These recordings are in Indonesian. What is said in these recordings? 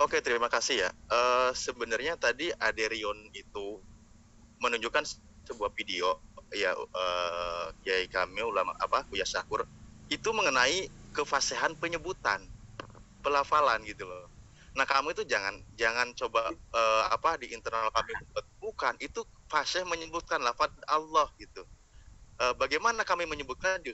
Oke, terima kasih ya. Sebenarnya tadi Aderion itu menunjukkan sebuah video ya, Kiai kami ulama apa Buya Syakur itu mengenai kefasihan penyebutan, pelafalan gitu loh. Nah, kamu itu jangan jangan coba apa di internal kami bukan, itu fasih menyebutkan lafaz Allah gitu. Bagaimana kami menyebutkan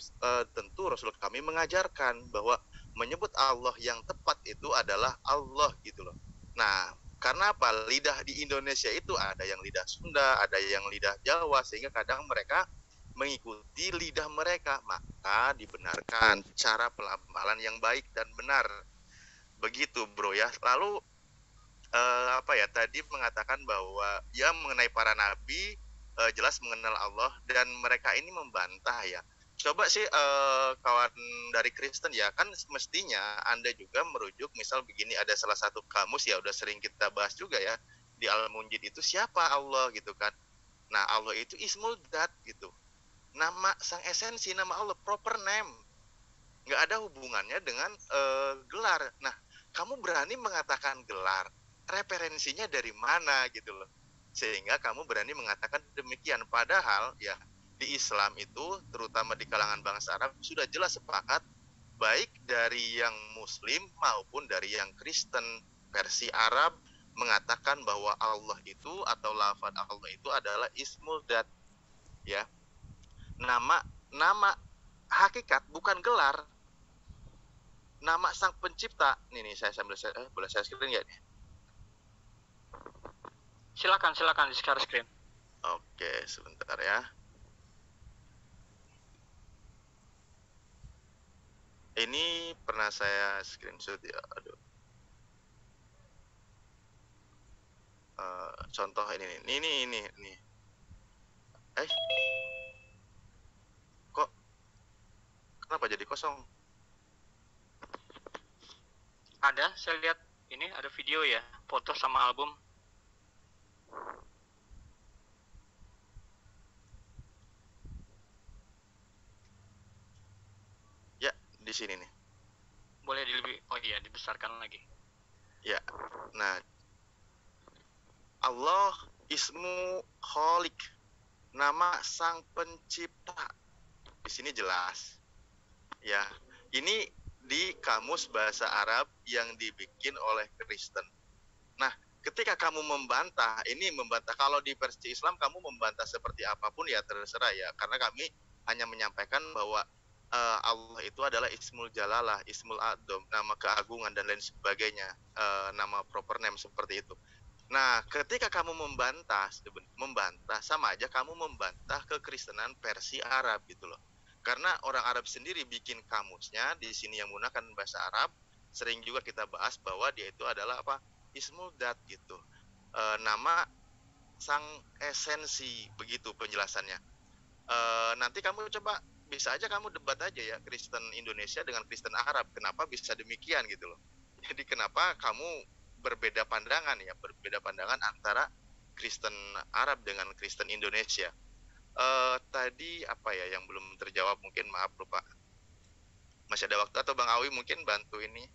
tentu Rasul kami mengajarkan bahwa menyebut Allah yang tepat itu adalah Allah gitu loh. Nah, karena apa? Lidah di Indonesia itu ada yang lidah Sunda, ada yang lidah Jawa, sehingga kadang mereka mengikuti lidah mereka, maka dibenarkan cara pelafalan yang baik dan benar. Begitu, Bro ya. Lalu apa ya? Tadi mengatakan bahwa ya mengenai para nabi jelas mengenal Allah dan mereka ini membantah ya. Coba sih kawan dari Kristen ya, kan mestinya Anda juga merujuk misal begini, ada salah satu kamus ya udah sering kita bahas juga ya di Al-Munjid itu siapa Allah gitu kan. Nah, Allah itu Ismul Dat gitu. Nama sang esensi, nama Allah, proper name. Nggak ada hubungannya dengan gelar. Nah, kamu berani mengatakan gelar, referensinya dari mana gitu loh. Sehingga kamu berani mengatakan demikian. Padahal ya di Islam itu, terutama di kalangan bangsa Arab, sudah jelas sepakat, baik dari yang Muslim maupun dari yang Kristen versi Arab, mengatakan bahwa Allah itu atau lafaz Allah itu adalah Ismul Dat, ya, nama nama hakikat, bukan gelar, nama sang pencipta. Nih saya sambil boleh saya screen nggak nih? Silakan di share screen. Oke, sebentar ya. Ini pernah saya screenshot ya. Aduh. Contoh ini. Kok kenapa jadi kosong? Ada, saya lihat ini ada video ya, foto sama album. Ya, di sini nih. Boleh dibesarkan lagi. Ya, nah, Allah Ismu Kholik, nama sang pencipta. Di sini jelas. Ya, ini di kamus bahasa Arab yang dibikin oleh Kristen. Nah, ketika kamu membantah, ini membantah, kalau di versi Islam kamu membantah seperti apapun ya terserah ya, karena kami hanya menyampaikan bahwa Allah itu adalah Ismul Jalalah, Ismul Adom, nama keagungan dan lain sebagainya, nama proper name seperti itu. Nah, ketika kamu membantah sama aja kamu membantah kekristenan versi Arab gitu loh. Karena orang Arab sendiri bikin kamusnya di sini yang menggunakan bahasa Arab, sering juga kita bahas bahwa dia itu adalah apa? Ismul Dat gitu. Nama sang esensi, begitu penjelasannya. Nanti kamu coba, bisa aja kamu debat aja ya Kristen Indonesia dengan Kristen Arab, kenapa bisa demikian gitu loh. Jadi kenapa kamu berbeda pandangan ya, berbeda pandangan antara Kristen Arab dengan Kristen Indonesia. Tadi apa ya yang belum terjawab, mungkin maaf lupa. Masih ada waktu atau Bang Awi mungkin bantu ini?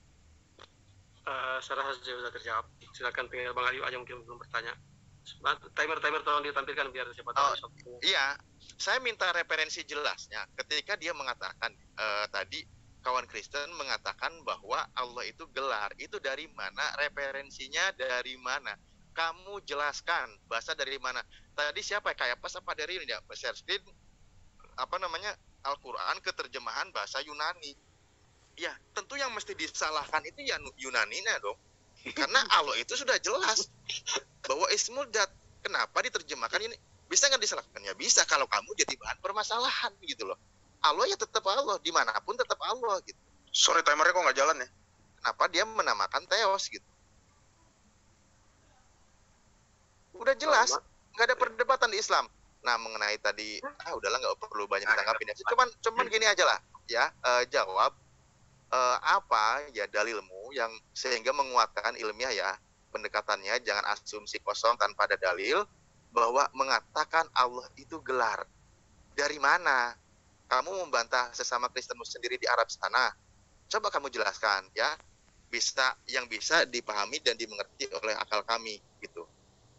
Saya rasa sudah terjawab. Silakan tinggal Bang Ayu aja mungkin belum bertanya. Timer tolong ditampilkan biar siapa tahu. Iya, saya minta referensi jelasnya. Ketika dia mengatakan tadi kawan Kristen mengatakan bahwa Allah itu gelar, itu dari mana referensinya, dari mana? Kamu jelaskan bahasa dari mana? Tadi siapa? Kayak pas apa dari ini ya? Share screen apa namanya? Al-Qur'an keterjemahan bahasa Yunani. Ya, tentu yang mesti disalahkan itu ya Yunaninya dong. Karena Allah itu sudah jelas bahwa Ismul Dat. Kenapa diterjemahkan ini? Bisa nggak disalahkan? Ya bisa, kalau kamu jadi bahan permasalahan gitu loh. Allah ya tetap Allah, dimanapun tetap Allah gitu. Sorry, timernya kok nggak jalan ya? Kenapa dia menamakan Theos gitu? Udah jelas, nggak ada perdebatan di Islam. Nah, mengenai tadi, udahlah nggak perlu banyak tanggapin ya. Cuman gini aja lah, ya, jawab apa ya dalilmu yang sehingga menguatkan ilmiah ya pendekatannya, jangan asumsi kosong tanpa ada dalil bahwa mengatakan Allah itu gelar. Dari mana? Kamu membantah sesama Kristenmu sendiri di Arab sana. Coba kamu jelaskan ya. bisa dipahami dan dimengerti oleh akal kami gitu.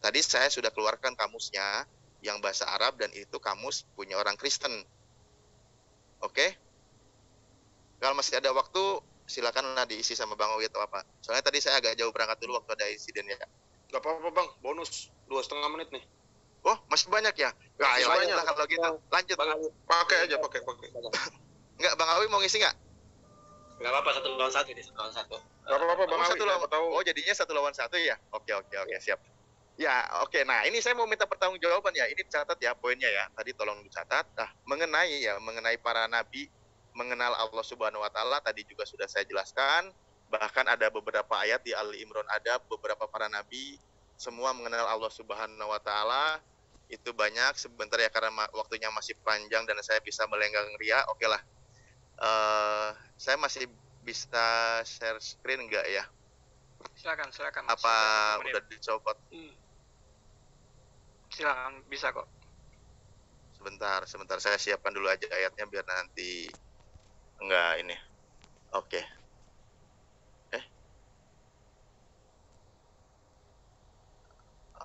Tadi saya sudah keluarkan kamusnya yang bahasa Arab dan itu kamus punya orang Kristen. Oke? Kalau masih ada waktu silakan diisi sama Bang Owi atau apa. Soalnya tadi saya agak jauh berangkat dulu waktu ada insiden ya. Gak apa-apa bang, bonus 2,5 menit nih. Oh, masih banyak ya? Nah, ya banyak lah kalau gitu. Lanjut. Pakai aja, pakai. Enggak, Bang Awi mau ngisi nggak? Nggak apa-apa, 1 lawan 1 ini, 1 lawan 1. Gak apa-apa bang Awi, satu lawan tahu. Oh, jadinya 1 lawan 1 ya? Oke, siap. Ya, oke. Nah, ini saya mau minta pertanggungjawaban ya. Ini dicatat ya poinnya ya. Tadi tolong dicatat. Nah, mengenai para nabi, mengenal Allah Subhanahu wa taala tadi juga sudah saya jelaskan. Bahkan ada beberapa ayat di Ali Imran ada beberapa para nabi semua mengenal Allah Subhanahu wa taala. Itu banyak sebentar ya karena waktunya masih panjang dan saya bisa melenggang ria. Oke lah. Saya masih bisa share screen enggak ya? Silakan. Apa udah dicopot? Silakan, bisa kok. Sebentar saya siapkan dulu aja ayatnya biar nanti enggak ini. Oke.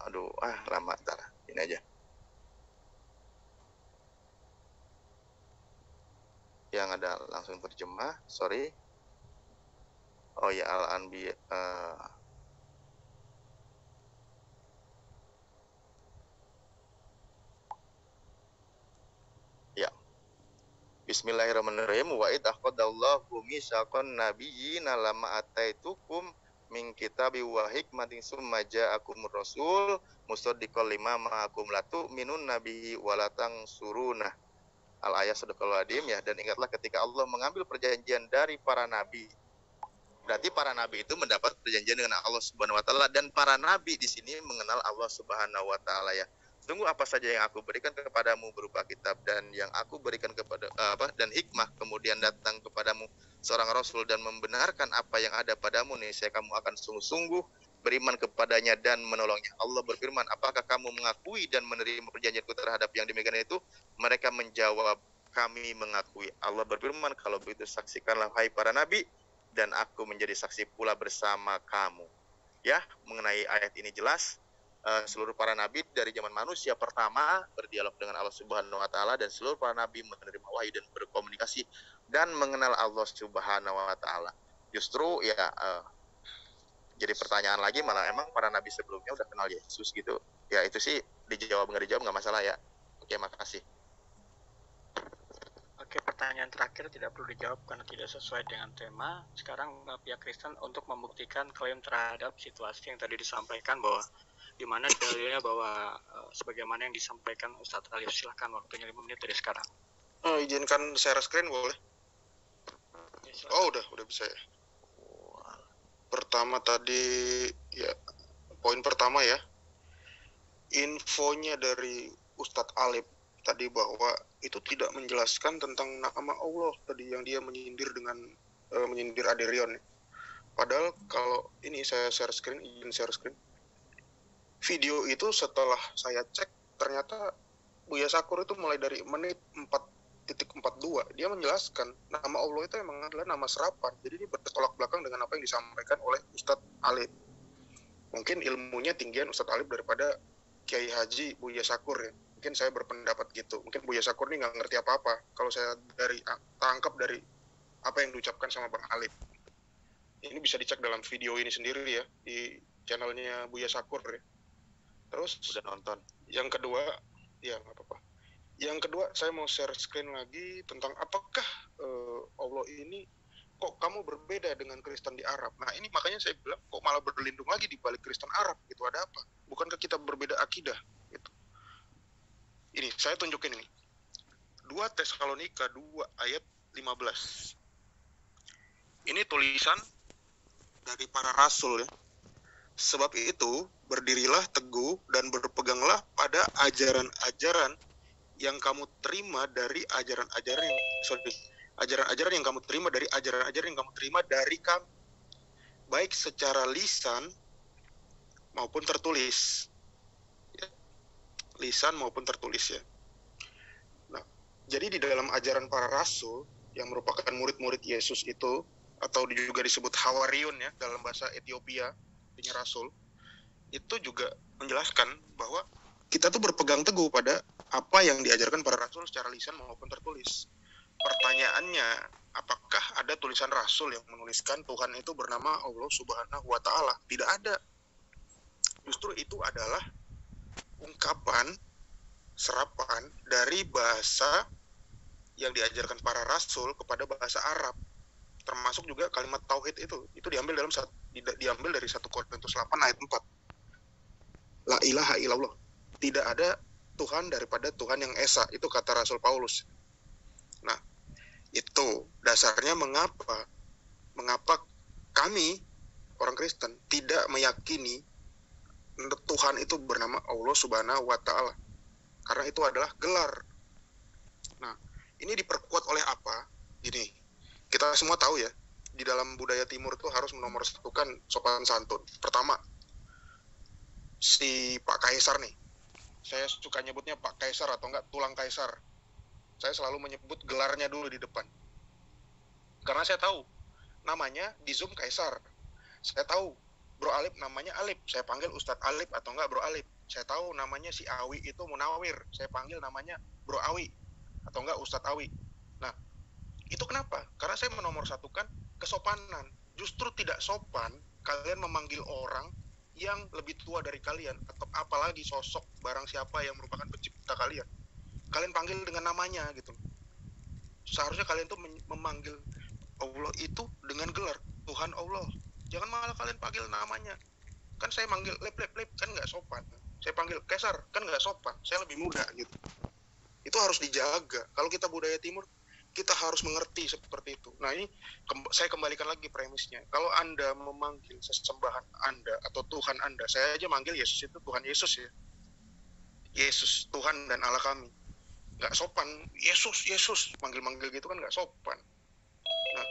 Aduh, lama ntar. Ini aja. Yang ada langsung terjemah, sorry. Oh ya, Al-Anbiya. Ya. Bismillahirrahmanirrahim. Wa id akhadallahu mitsaqan nabiyyina lama ataitukum min kitabi wa hikmatin summa ja'akumur rasul musaddiqal lima ma'akum la tu'minun nabihi wa la tansuruna. Al-ayat sadaqallahul adzim ya. Dan ingatlah ketika Allah mengambil perjanjian dari para nabi. Berarti para nabi itu mendapat perjanjian dengan Allah Subhanahu wa taala dan para nabi di sini mengenal Allah Subhanahu wa taala ya. Tunggu apa saja yang aku berikan kepadamu berupa kitab dan yang aku berikan kepada dan hikmah kemudian datang kepadamu seorang rasul dan membenarkan apa yang ada padamu nih saya kamu akan sungguh-sungguh beriman kepadanya dan menolongnya. Allah berfirman, apakah kamu mengakui dan menerima perjanjianku terhadap yang demikian itu? Mereka menjawab, kami mengakui. Allah berfirman, kalau begitu saksikanlah hai para nabi dan aku menjadi saksi pula bersama kamu. Ya, mengenai ayat ini jelas. Seluruh para nabi dari zaman manusia pertama berdialog dengan Allah Subhanahu wa taala dan seluruh para nabi menerima wahyu dan berkomunikasi dan mengenal Allah Subhanahu wa taala. Justru ya jadi pertanyaan lagi malah emang para nabi sebelumnya udah kenal Yesus gitu. Ya itu sih dijawab nggak dijawab nggak masalah ya. Oke, makasih. Oke, pertanyaan terakhir tidak perlu dijawab karena tidak sesuai dengan tema. Sekarang pihak Kristen untuk membuktikan klaim terhadap situasi yang tadi disampaikan bahwa di mana dalilnya bahwa sebagaimana yang disampaikan Ustadz Alif. Silahkan, waktunya 5 menit dari sekarang. Izinkan share screen boleh? Ya, udah bisa ya. Pertama tadi ya, poin pertama ya, infonya dari Ustadz Alif tadi bahwa itu tidak menjelaskan tentang nama Allah tadi yang dia menyindir dengan menyindir Aderion. Padahal kalau ini saya share screen, izin share screen. Video itu setelah saya cek ternyata Buya Syakur itu mulai dari menit 4.42 dia menjelaskan nama Allah itu emang adalah nama serapan. Jadi ini bertolak belakang dengan apa yang disampaikan oleh Ustadz Alif. Mungkin ilmunya tinggian Ustadz Alif daripada Kiai Haji Buya Syakur ya. Mungkin saya berpendapat gitu. Mungkin Buya Syakur ini nggak ngerti apa-apa. Kalau saya tangkap dari apa yang diucapkan sama Bang Alif. Ini bisa dicek dalam video ini sendiri ya di channelnya Buya Syakur ya. Terus Udah nonton. Yang kedua, ya nggak apa-apa. Yang kedua, saya mau share screen lagi tentang apakah Allah ini kok kamu berbeda dengan Kristen di Arab. Nah ini makanya saya bilang kok malah berlindung lagi di balik Kristen Arab gitu, ada apa? Bukankah kita berbeda akidah gitu. Ini saya tunjukin ini. 2 Tesalonika 2 ayat 15. Ini tulisan dari para rasul ya. Sebab itu berdirilah teguh dan berpeganglah pada ajaran-ajaran yang kamu terima dari ajaran-ajaran yang kamu terima dari ajaran-ajaran yang kamu terima dari kami, baik secara lisan maupun tertulis ya. Lisan maupun tertulis ya. Nah, jadi di dalam ajaran para rasul yang merupakan murid-murid Yesus itu atau juga disebut Hawariun ya dalam bahasa Ethiopia, artinya rasul, itu juga menjelaskan bahwa kita tuh berpegang teguh pada apa yang diajarkan para rasul secara lisan maupun tertulis. Pertanyaannya, apakah ada tulisan rasul yang menuliskan Tuhan itu bernama Allah Subhanahu wa Ta'ala? Tidak ada. Justru itu adalah ungkapan, serapan dari bahasa yang diajarkan para rasul kepada bahasa Arab. Termasuk juga kalimat tauhid itu diambil dari 1 Korintus 8 ayat 4. La ilaha illallah. Tidak ada Tuhan daripada Tuhan yang esa, itu kata Rasul Paulus. Nah, itu dasarnya mengapa kami orang Kristen tidak meyakini Tuhan itu bernama Allah Subhanahu wa Ta'ala. Karena itu adalah gelar. Nah, ini diperkuat oleh apa? Gini, kita semua tahu ya, di dalam budaya timur itu harus menomorsatukan sopan santun. Pertama, si Pak Kaisar nih, saya suka nyebutnya Pak Kaisar atau enggak tulang Kaisar. Saya selalu menyebut gelarnya dulu di depan. Karena saya tahu namanya di Zoom Kaisar. Saya tahu Bro Alip namanya Alip, saya panggil Ustadz Alip atau enggak Bro Alip. Saya tahu namanya si Awi itu Munawir, saya panggil namanya Bro Awi atau enggak Ustadz Awi. Nah, itu kenapa? Karena saya menomorsatukan kesopanan. Justru tidak sopan kalian memanggil orang yang lebih tua dari kalian, atau apalagi sosok barang siapa yang merupakan pencipta kalian. Kalian panggil dengan namanya gitu. Seharusnya kalian tuh memanggil Allah itu dengan gelar Tuhan Allah. Jangan malah kalian panggil namanya. Kan saya manggil lep kan nggak sopan. Saya panggil Kaisar kan nggak sopan. Saya lebih muda gitu. Itu harus dijaga. Kalau kita budaya timur, kita harus mengerti seperti itu. Nah, ini saya kembalikan lagi premisnya. Kalau Anda memanggil sesembahan Anda atau Tuhan Anda, saya aja manggil Yesus itu Tuhan Yesus ya. Yesus, Tuhan dan Allah kami. Nggak sopan. Yesus. Manggil-manggil gitu kan nggak sopan. Nah,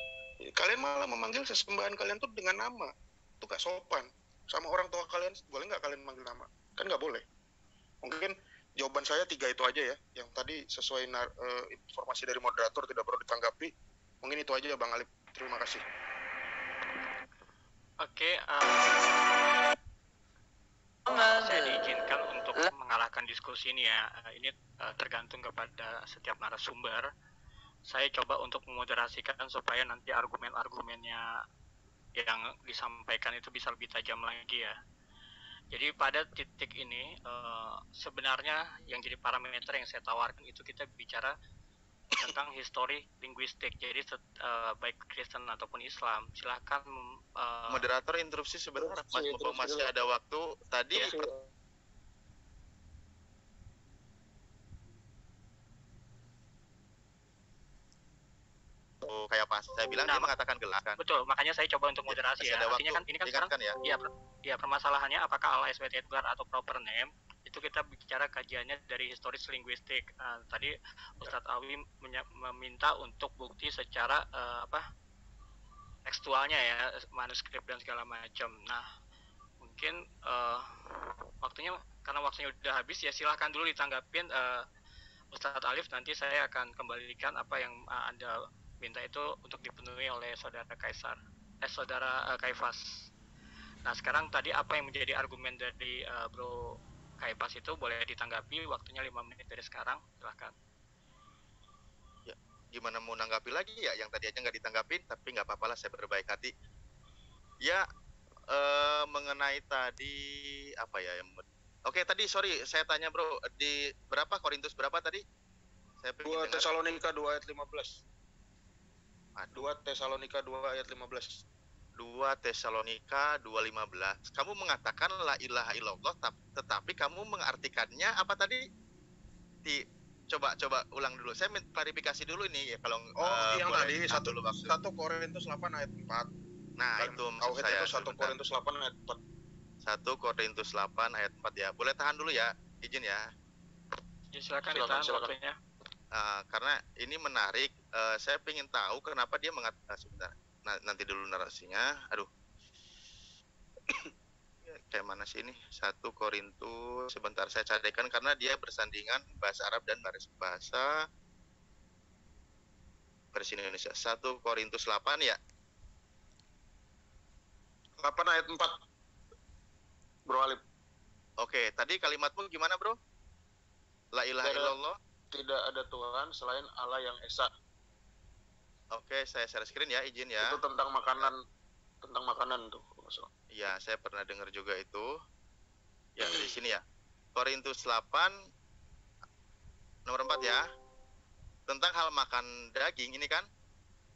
kalian malah memanggil sesembahan kalian tuh dengan nama. Itu nggak sopan. Sama orang tua kalian, boleh nggak kalian manggil nama? Kan nggak boleh. Mungkin jawaban saya 3 itu aja ya. Yang tadi sesuai informasi dari moderator tidak perlu ditanggapi. Mungkin itu aja ya Bang Alip. Terima kasih. Oke, saya diizinkan untuk mengalahkan diskusi ini ya. Ini tergantung kepada setiap narasumber. Saya coba untuk memoderasikan supaya nanti argumen-argumennya yang disampaikan itu bisa lebih tajam lagi ya. Jadi pada titik ini sebenarnya yang jadi parameter yang saya tawarkan itu kita bicara tentang histori linguistik. Jadi baik Kristen ataupun Islam, silakan moderator interupsi sebentar, Mas Bobo masih ada waktu. Tadi kayak pas saya bilang dia mengatakan gelar kan. Betul, makanya saya coba untuk moderasi ya. Artinya kan ini kan sekarang ya permasalahannya apakah Allah SPT gelar atau proper name itu kita bicara kajiannya dari historis linguistik. Tadi Ustadz Awi meminta untuk bukti secara tekstualnya ya, manuskrip dan segala macam. Nah, mungkin karena waktunya udah habis ya, silahkan dulu ditanggapin Ustadz Alif. Nanti saya akan kembalikan apa yang Anda minta itu untuk dipenuhi oleh saudara Kaifas. Nah, sekarang tadi apa yang menjadi argumen dari Bro Kaifas itu boleh ditanggapi, waktunya 5 menit dari sekarang, silahkan. Ya, gimana mau nanggapi lagi ya, yang tadi aja nggak ditanggapin, tapi nggak apa-apa lah, saya berbaik hati. Ya, mengenai tadi apa ya yang Oke, tadi sorry saya tanya Bro, di berapa Korintus berapa tadi? Saya 2 Tesalonika 2 ayat 15. 2 Tesalonika 2 ayat 15. 2 Tesalonika 2:15. Kamu mengatakan la ilaha illallah, tetapi kamu mengartikannya apa tadi? Coba ulang dulu. Saya klarifikasi dulu ini ya, kalau yang tadi 1 1 Korintus 8 ayat 4. Nah, dan itu maksud saya. Itu 1 Korintus 8 ayat 4. 1 Korintus 8 ayat 4 ya. Boleh tahan dulu ya, izin ya. Ya, silakan ditahan waktunya. Karena ini menarik, saya ingin tahu kenapa dia sebentar. Nanti dulu narasinya. Aduh. Kayak mana sih ini? 1 Korintus, sebentar saya carikan karena dia bersandingan bahasa Arab dan bahasa versi Indonesia. 1 Korintus 8 ya. 8 ayat 4, Bro Alif. Oke, tadi kalimatmu gimana, Bro? La ilaha illallah. Tidak ada Tuhan selain Allah yang Esa. Oke, saya share screen ya, izin ya. Itu tentang makanan tuh. Iya, saya pernah dengar juga itu. Ya, di sini ya. Korintus 8 nomor 4 ya. Tentang hal makan daging ini kan.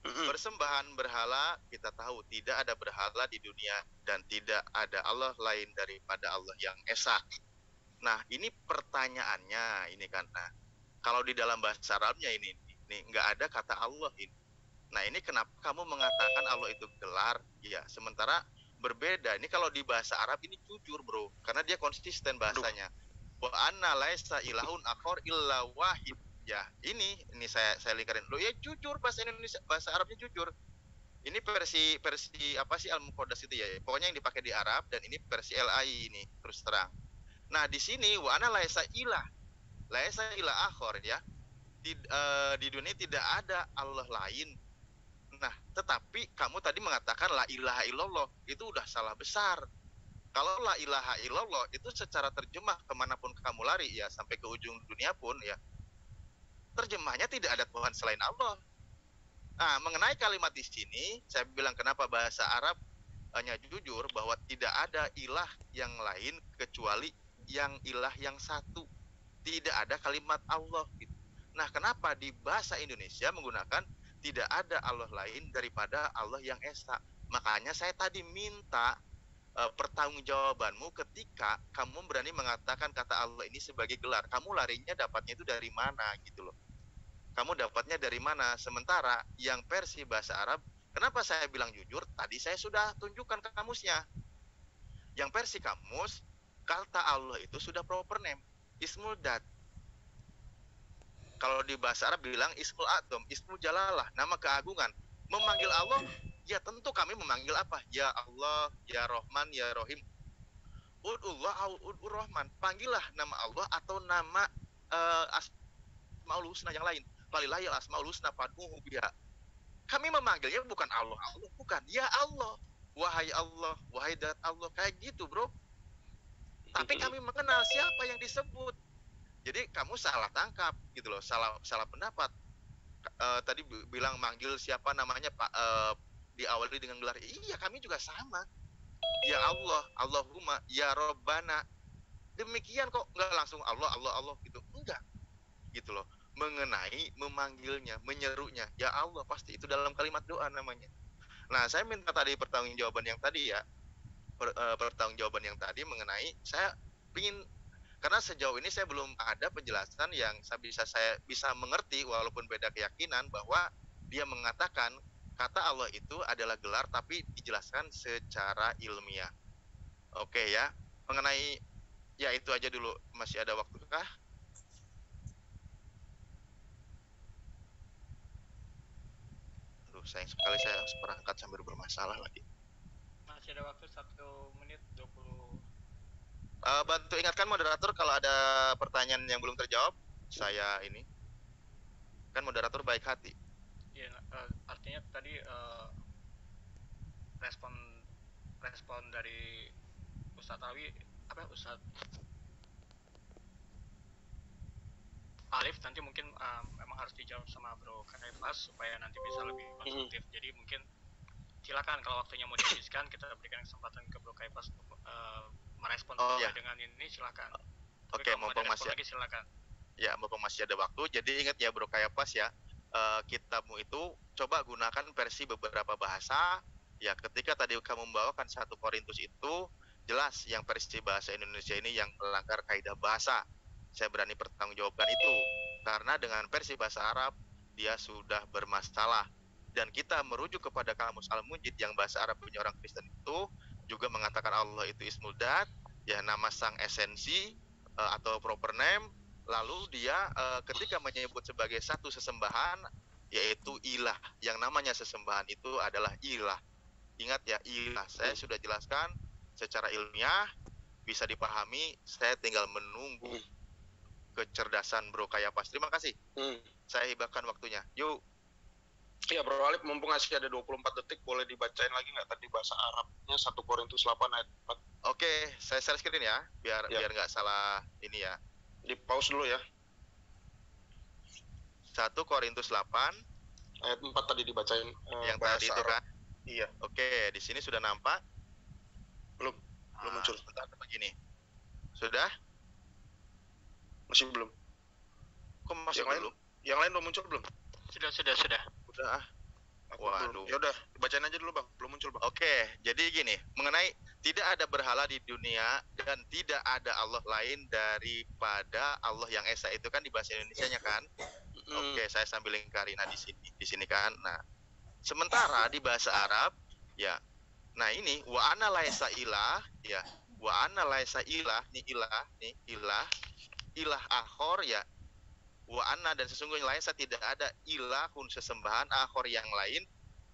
Persembahan berhala, kita tahu tidak ada berhala di dunia dan tidak ada Allah lain daripada Allah yang Esa. Nah, ini pertanyaannya ini kan. Nah, kalau di dalam bahasa Arabnya ini nggak ada kata Allah ini. Nah, ini kenapa kamu mengatakan Allah itu gelar? Ya, sementara berbeda. Ini kalau di bahasa Arab ini jujur, Bro, karena dia konsisten bahasanya. Wa anna laisa ilahun akhar illa wahid. Ya, ini saya lingkarin. Lo ya jujur bahasa Indonesia, bahasa Arabnya jujur. Ini versi apa sih Al-Muqaddas itu ya. Pokoknya yang dipakai di Arab dan ini versi LAI ini terus terang. Nah, di sini wa anna laisa ilah akhar ya. Di dunia tidak ada Allah lain. Nah, tetapi kamu tadi mengatakan la ilaha illallah, itu udah salah besar. Kalau la ilaha illallah itu secara terjemah kemanapun kamu lari ya, sampai ke ujung dunia pun ya, terjemahnya tidak ada Tuhan selain Allah. Nah, mengenai kalimat di sini, saya bilang kenapa bahasa Arab hanya jujur bahwa tidak ada ilah yang lain kecuali yang ilah yang satu. Tidak ada kalimat Allah. Nah, kenapa di bahasa Indonesia menggunakan tidak ada Allah lain daripada Allah yang Esa? Makanya saya tadi minta pertanggungjawabanmu ketika kamu berani mengatakan kata Allah ini sebagai gelar. Kamu larinya dapatnya itu dari mana gitu loh. Kamu dapatnya dari mana? Sementara yang versi bahasa Arab, kenapa saya bilang jujur? Tadi saya sudah tunjukkan kamusnya. Yang versi kamus, kata Allah itu sudah proper name. Ismul Dat. Kalau di bahasa Arab bilang Ismul Atom, Ismul Jalalah, nama keagungan. Memanggil Allah, ya tentu kami memanggil apa? Ya Allah, Ya Rahman, Ya Rahim. Ud'ullah au ud'ur Rahman. Panggillah nama Allah atau nama Asmaul Husna yang lain. Walillahil asmaul husna fad'uhu biha. Kami memanggilnya bukan Allah, bukan. Ya Allah, wahai Allah, wahai Dat Allah. Kayak gitu, Bro. Tapi kami mengenal siapa yang disebut. Jadi kamu salah tangkap gitu loh, salah pendapat. Tadi bilang manggil siapa namanya Pak, diawali dengan gelar. Iya, kami juga sama. Ya Allah, Allahumma, ya Robbana. Demikian kok, nggak langsung Allah gitu. Enggak. Gitu loh. Mengenai memanggilnya, menyerunya, ya Allah, pasti itu dalam kalimat doa namanya. Nah, saya minta tadi pertanggungjawaban yang tadi ya. Pertanggungjawaban yang tadi mengenai saya ingin, karena sejauh ini saya belum ada penjelasan yang saya bisa mengerti walaupun beda keyakinan, bahwa dia mengatakan kata Allah itu adalah gelar tapi dijelaskan secara ilmiah. Oke ya, mengenai ya itu aja dulu. Masih ada waktu kah? Aduh, sayang sekali saya seperangkat sambil bermasalah lagi. Masih ada waktu 1 menit 20. Bantu ingatkan moderator kalau ada pertanyaan yang belum terjawab. Saya ini kan moderator baik hati. Ya, artinya tadi respon dari Ustadz Awi, apa Ustadz Alif nanti mungkin memang harus dijawab sama Bro Kaifas supaya nanti bisa lebih konstruktif. Jadi mungkin silakan kalau waktunya mau dihabiskan, kita berikan kesempatan ke Bro Kaifas untuk merespon dengan ini, silakan. Oke, mumpung masih lagi silakan. Ya, mumpung masih ada waktu. Jadi ingat ya Bro Kaifas ya, kitabmu itu coba gunakan versi beberapa bahasa. Ya, ketika tadi kamu membawakan 1 Korintus itu jelas yang versi bahasa Indonesia ini yang melanggar kaidah bahasa. Saya berani pertanggungjawabkan itu karena dengan versi bahasa Arab dia sudah bermasalah, dan kita merujuk kepada kamus Al-Munjid yang bahasa Arab punya orang Kristen itu juga mengatakan Allah itu Ismul Dat, ya nama sang esensi atau proper name. Lalu dia ketika menyebut sebagai satu sesembahan yaitu ilah, yang namanya sesembahan itu adalah ilah. Ingat ya, ilah. Saya sudah jelaskan secara ilmiah, bisa dipahami. Saya tinggal menunggu kecerdasan Bro Kaifas. Terima kasih. Saya hibahkan waktunya. Yuk. Iya Bro Alip, mumpung masih ada 24 detik, boleh dibacain lagi nggak tadi bahasa Arabnya 1 Korintus 8 ayat 4? Oke, saya share screen ya, biar nggak salah ini ya. Di pause dulu ya. 1 Korintus 8 ayat 4 tadi dibacain yang bahasa tadi itu Arab. kan. Iya. Oke, di sini sudah nampak? Belum muncul. Sebentar begini. Sudah? Masih belum. Kok masih belum? Yang lain belum muncul belum? Sudah. Udah. Waduh. Ya udah, bacain aja dulu Bang, belum muncul Bang. Oke, jadi gini, mengenai tidak ada berhala di dunia dan tidak ada Allah lain daripada Allah yang Esa, itu kan di bahasa Indonesianya kan? Oke, saya sambil lingkarin di sini kan. Nah, sementara di bahasa Arab ya. Nah, ini wa ana laisa ilah ya. Wa ana laisa ilah, ilah akhor ya. Wa anna, dan sesungguhnya laisa tidak ada ilahun sesembahan akhor yang lain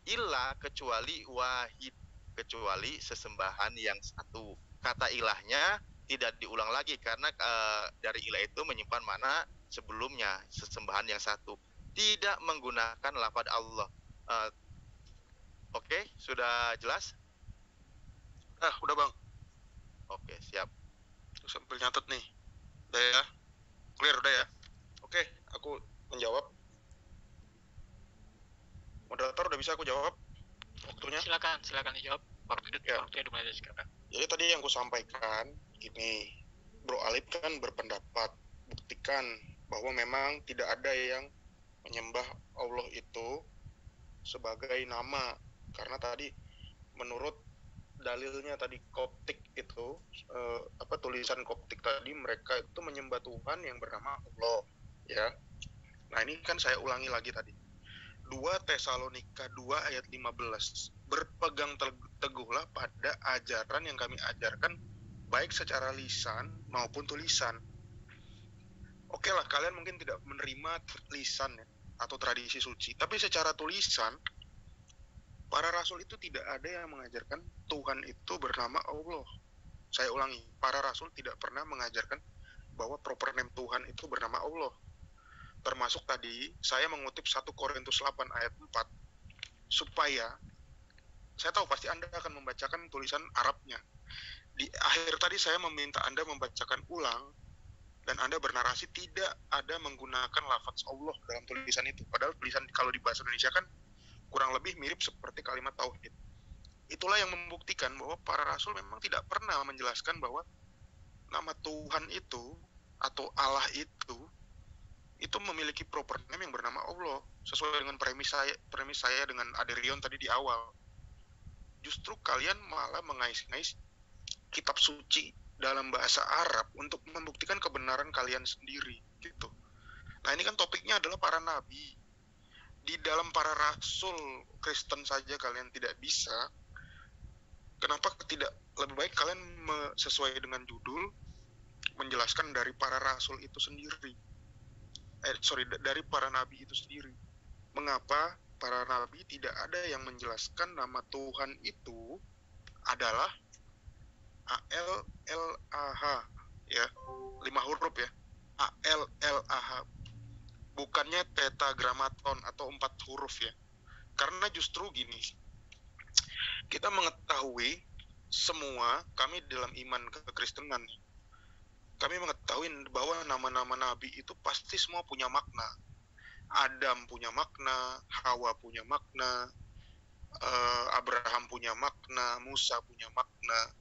ilah kecuali wahid, kecuali sesembahan yang satu. Kata ilahnya tidak diulang lagi karena dari ilah itu menyimpan makna sebelumnya, sesembahan yang satu, tidak menggunakan lafaz Allah. Oke, sudah jelas? Udah Bang. Oke, siap. Sambil nyatet nih. Udah ya? Clear udah ya? Oke, aku menjawab. Moderator udah bisa aku jawab waktunya? Silakan dijawab. Waktunya dimulai dari sekarang. Jadi tadi yang aku sampaikan gini, Bro Alip kan berpendapat buktikan bahwa memang tidak ada yang menyembah Allah itu sebagai nama, karena tadi menurut dalilnya tadi Koptik itu tulisan Koptik tadi, mereka itu menyembah Tuhan yang bernama Allah ya. Nah ini kan saya ulangi lagi tadi, 2 Tesalonika 2 ayat 15, berpegang teguhlah pada ajaran yang kami ajarkan baik secara lisan maupun tulisan. Oke lah, kalian mungkin tidak menerima lisan ya, atau tradisi suci, tapi secara tulisan para rasul itu tidak ada yang mengajarkan Tuhan itu bernama Allah. Saya ulangi, para rasul tidak pernah mengajarkan bahwa proper name Tuhan itu bernama Allah. Termasuk tadi saya mengutip 1 Korintus 8 ayat 4, supaya saya tahu pasti Anda akan membacakan tulisan Arabnya. Di akhir tadi saya meminta Anda membacakan ulang, dan Anda bernarasi tidak ada menggunakan lafaz Allah dalam tulisan itu. Padahal tulisan kalau di bahasa Indonesia kan kurang lebih mirip seperti kalimat tauhid. Itulah yang membuktikan bahwa para rasul memang tidak pernah menjelaskan bahwa nama Tuhan itu atau Allah itu memiliki proper name yang bernama Allah, sesuai dengan premis saya dengan Aderion tadi di awal. Justru kalian malah mengais-ngais kitab suci dalam bahasa Arab untuk membuktikan kebenaran kalian sendiri gitu. Nah ini kan topiknya adalah para nabi. Di dalam para rasul Kristen saja kalian tidak bisa, kenapa tidak lebih baik kalian sesuai dengan judul menjelaskan dari para rasul itu sendiri, dari para nabi itu sendiri. Mengapa para nabi tidak ada yang menjelaskan nama Tuhan itu adalah A-L-L-A-H ya, 5 huruf ya, A-L-L-A-H, bukannya tetragramaton atau 4 huruf ya. Karena justru gini, kita mengetahui semua, kami dalam iman kekristenan, kami mengetahui bahwa nama-nama nabi itu pasti semua punya makna. Adam punya makna, Hawa punya makna, Abraham punya makna, Musa punya makna.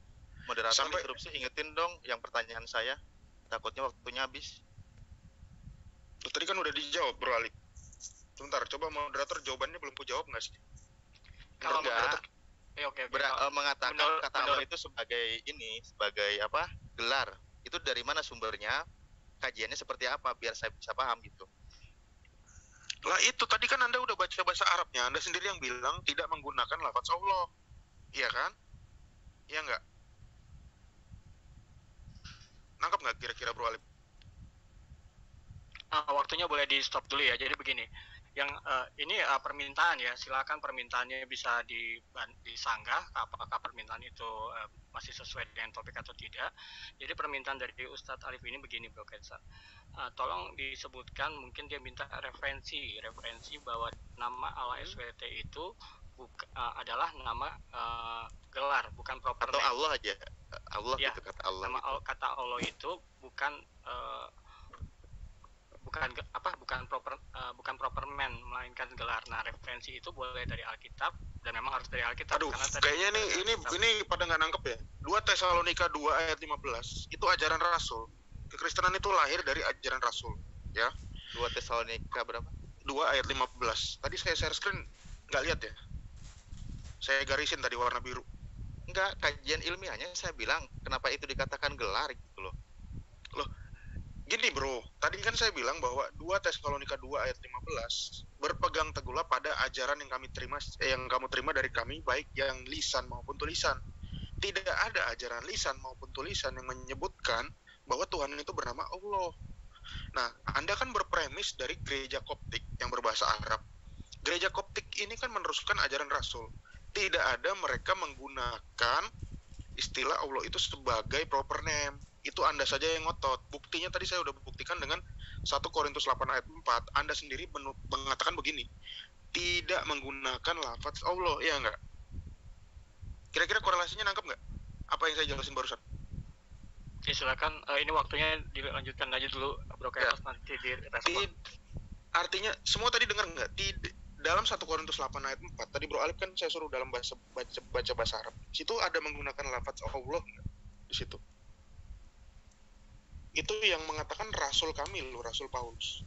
Moderator sampai interupsi, ingetin dong yang pertanyaan saya, takutnya waktunya habis. Tadi kan udah dijawab Bro Ali. Sebentar, coba moderator jawabannya belum ku jawab nggak sih? Kalau enggak, oke. Mengatakan kata Allah itu sebagai apa? Gelar. Itu dari mana sumbernya? Kajiannya seperti apa? Biar saya bisa paham gitu. Lah itu tadi kan Anda udah baca bahasa Arabnya, Anda sendiri yang bilang tidak menggunakan lafaz Allah. Iya kan? Iya enggak? Nangkap nggak kira-kira Bro Alip? Waktunya boleh di stop dulu ya. Jadi begini, yang ini permintaan ya, silakan permintaannya bisa disanggah apakah permintaan itu masih sesuai dengan topik atau tidak. Jadi permintaan dari Ustadz Alif ini begini Bro Ketsa, tolong disebutkan, mungkin dia minta referensi bahwa nama Allah SWT itu adalah nama gelar, bukan proper Atau name. Allah aja, Allah Ya, gitu, kata Allah nama gitu. kata Allah itu bukan proper man, melainkan gelar. Nah, referensi itu boleh dari Alkitab, dan memang harus dari Alkitab. Aduh, karena kayaknya ini pada nggak nangkep ya. 2 Tesalonika 2 ayat 15 itu ajaran Rasul. Kekristenan itu lahir dari ajaran Rasul, ya. 2 Tesalonika berapa? 2 ayat 15. Tadi saya share screen, nggak lihat ya? Saya garisin tadi warna biru. Enggak, kajian ilmiahnya saya bilang kenapa itu dikatakan gelar gitu loh. Gini bro, tadi kan saya bilang bahwa 2 Tesalonika 2 ayat 15 berpegang teguhlah pada ajaran yang kamu terima dari kami, baik yang lisan maupun tulisan. Tidak ada ajaran lisan maupun tulisan yang menyebutkan bahwa Tuhan itu bernama Allah. Nah, Anda kan berpremis dari gereja Koptik yang berbahasa Arab. Gereja Koptik ini kan meneruskan ajaran Rasul. Tidak ada mereka menggunakan istilah Allah itu sebagai proper name. Itu Anda saja yang ngotot. Buktinya tadi saya udah buktikan dengan 1 Korintus 8 ayat 4. Anda sendiri mengatakan begini, tidak menggunakan lafaz Allah, ya enggak? Kira-kira korelasinya nangkep nggak? Apa yang saya jelasin barusan? Oke, silakan. Ini waktunya dilanjutkan aja dulu, Bro Kepas, nanti direspon. Artinya, semua tadi dengar nggak? Dalam 1 Korintus 8 ayat 4, tadi Bro Alif kan saya suruh dalam baca bahasa Arab. Situ ada menggunakan lafaz Allah nggak? Di situ. Itu yang mengatakan Rasul kami loh, Rasul Paulus.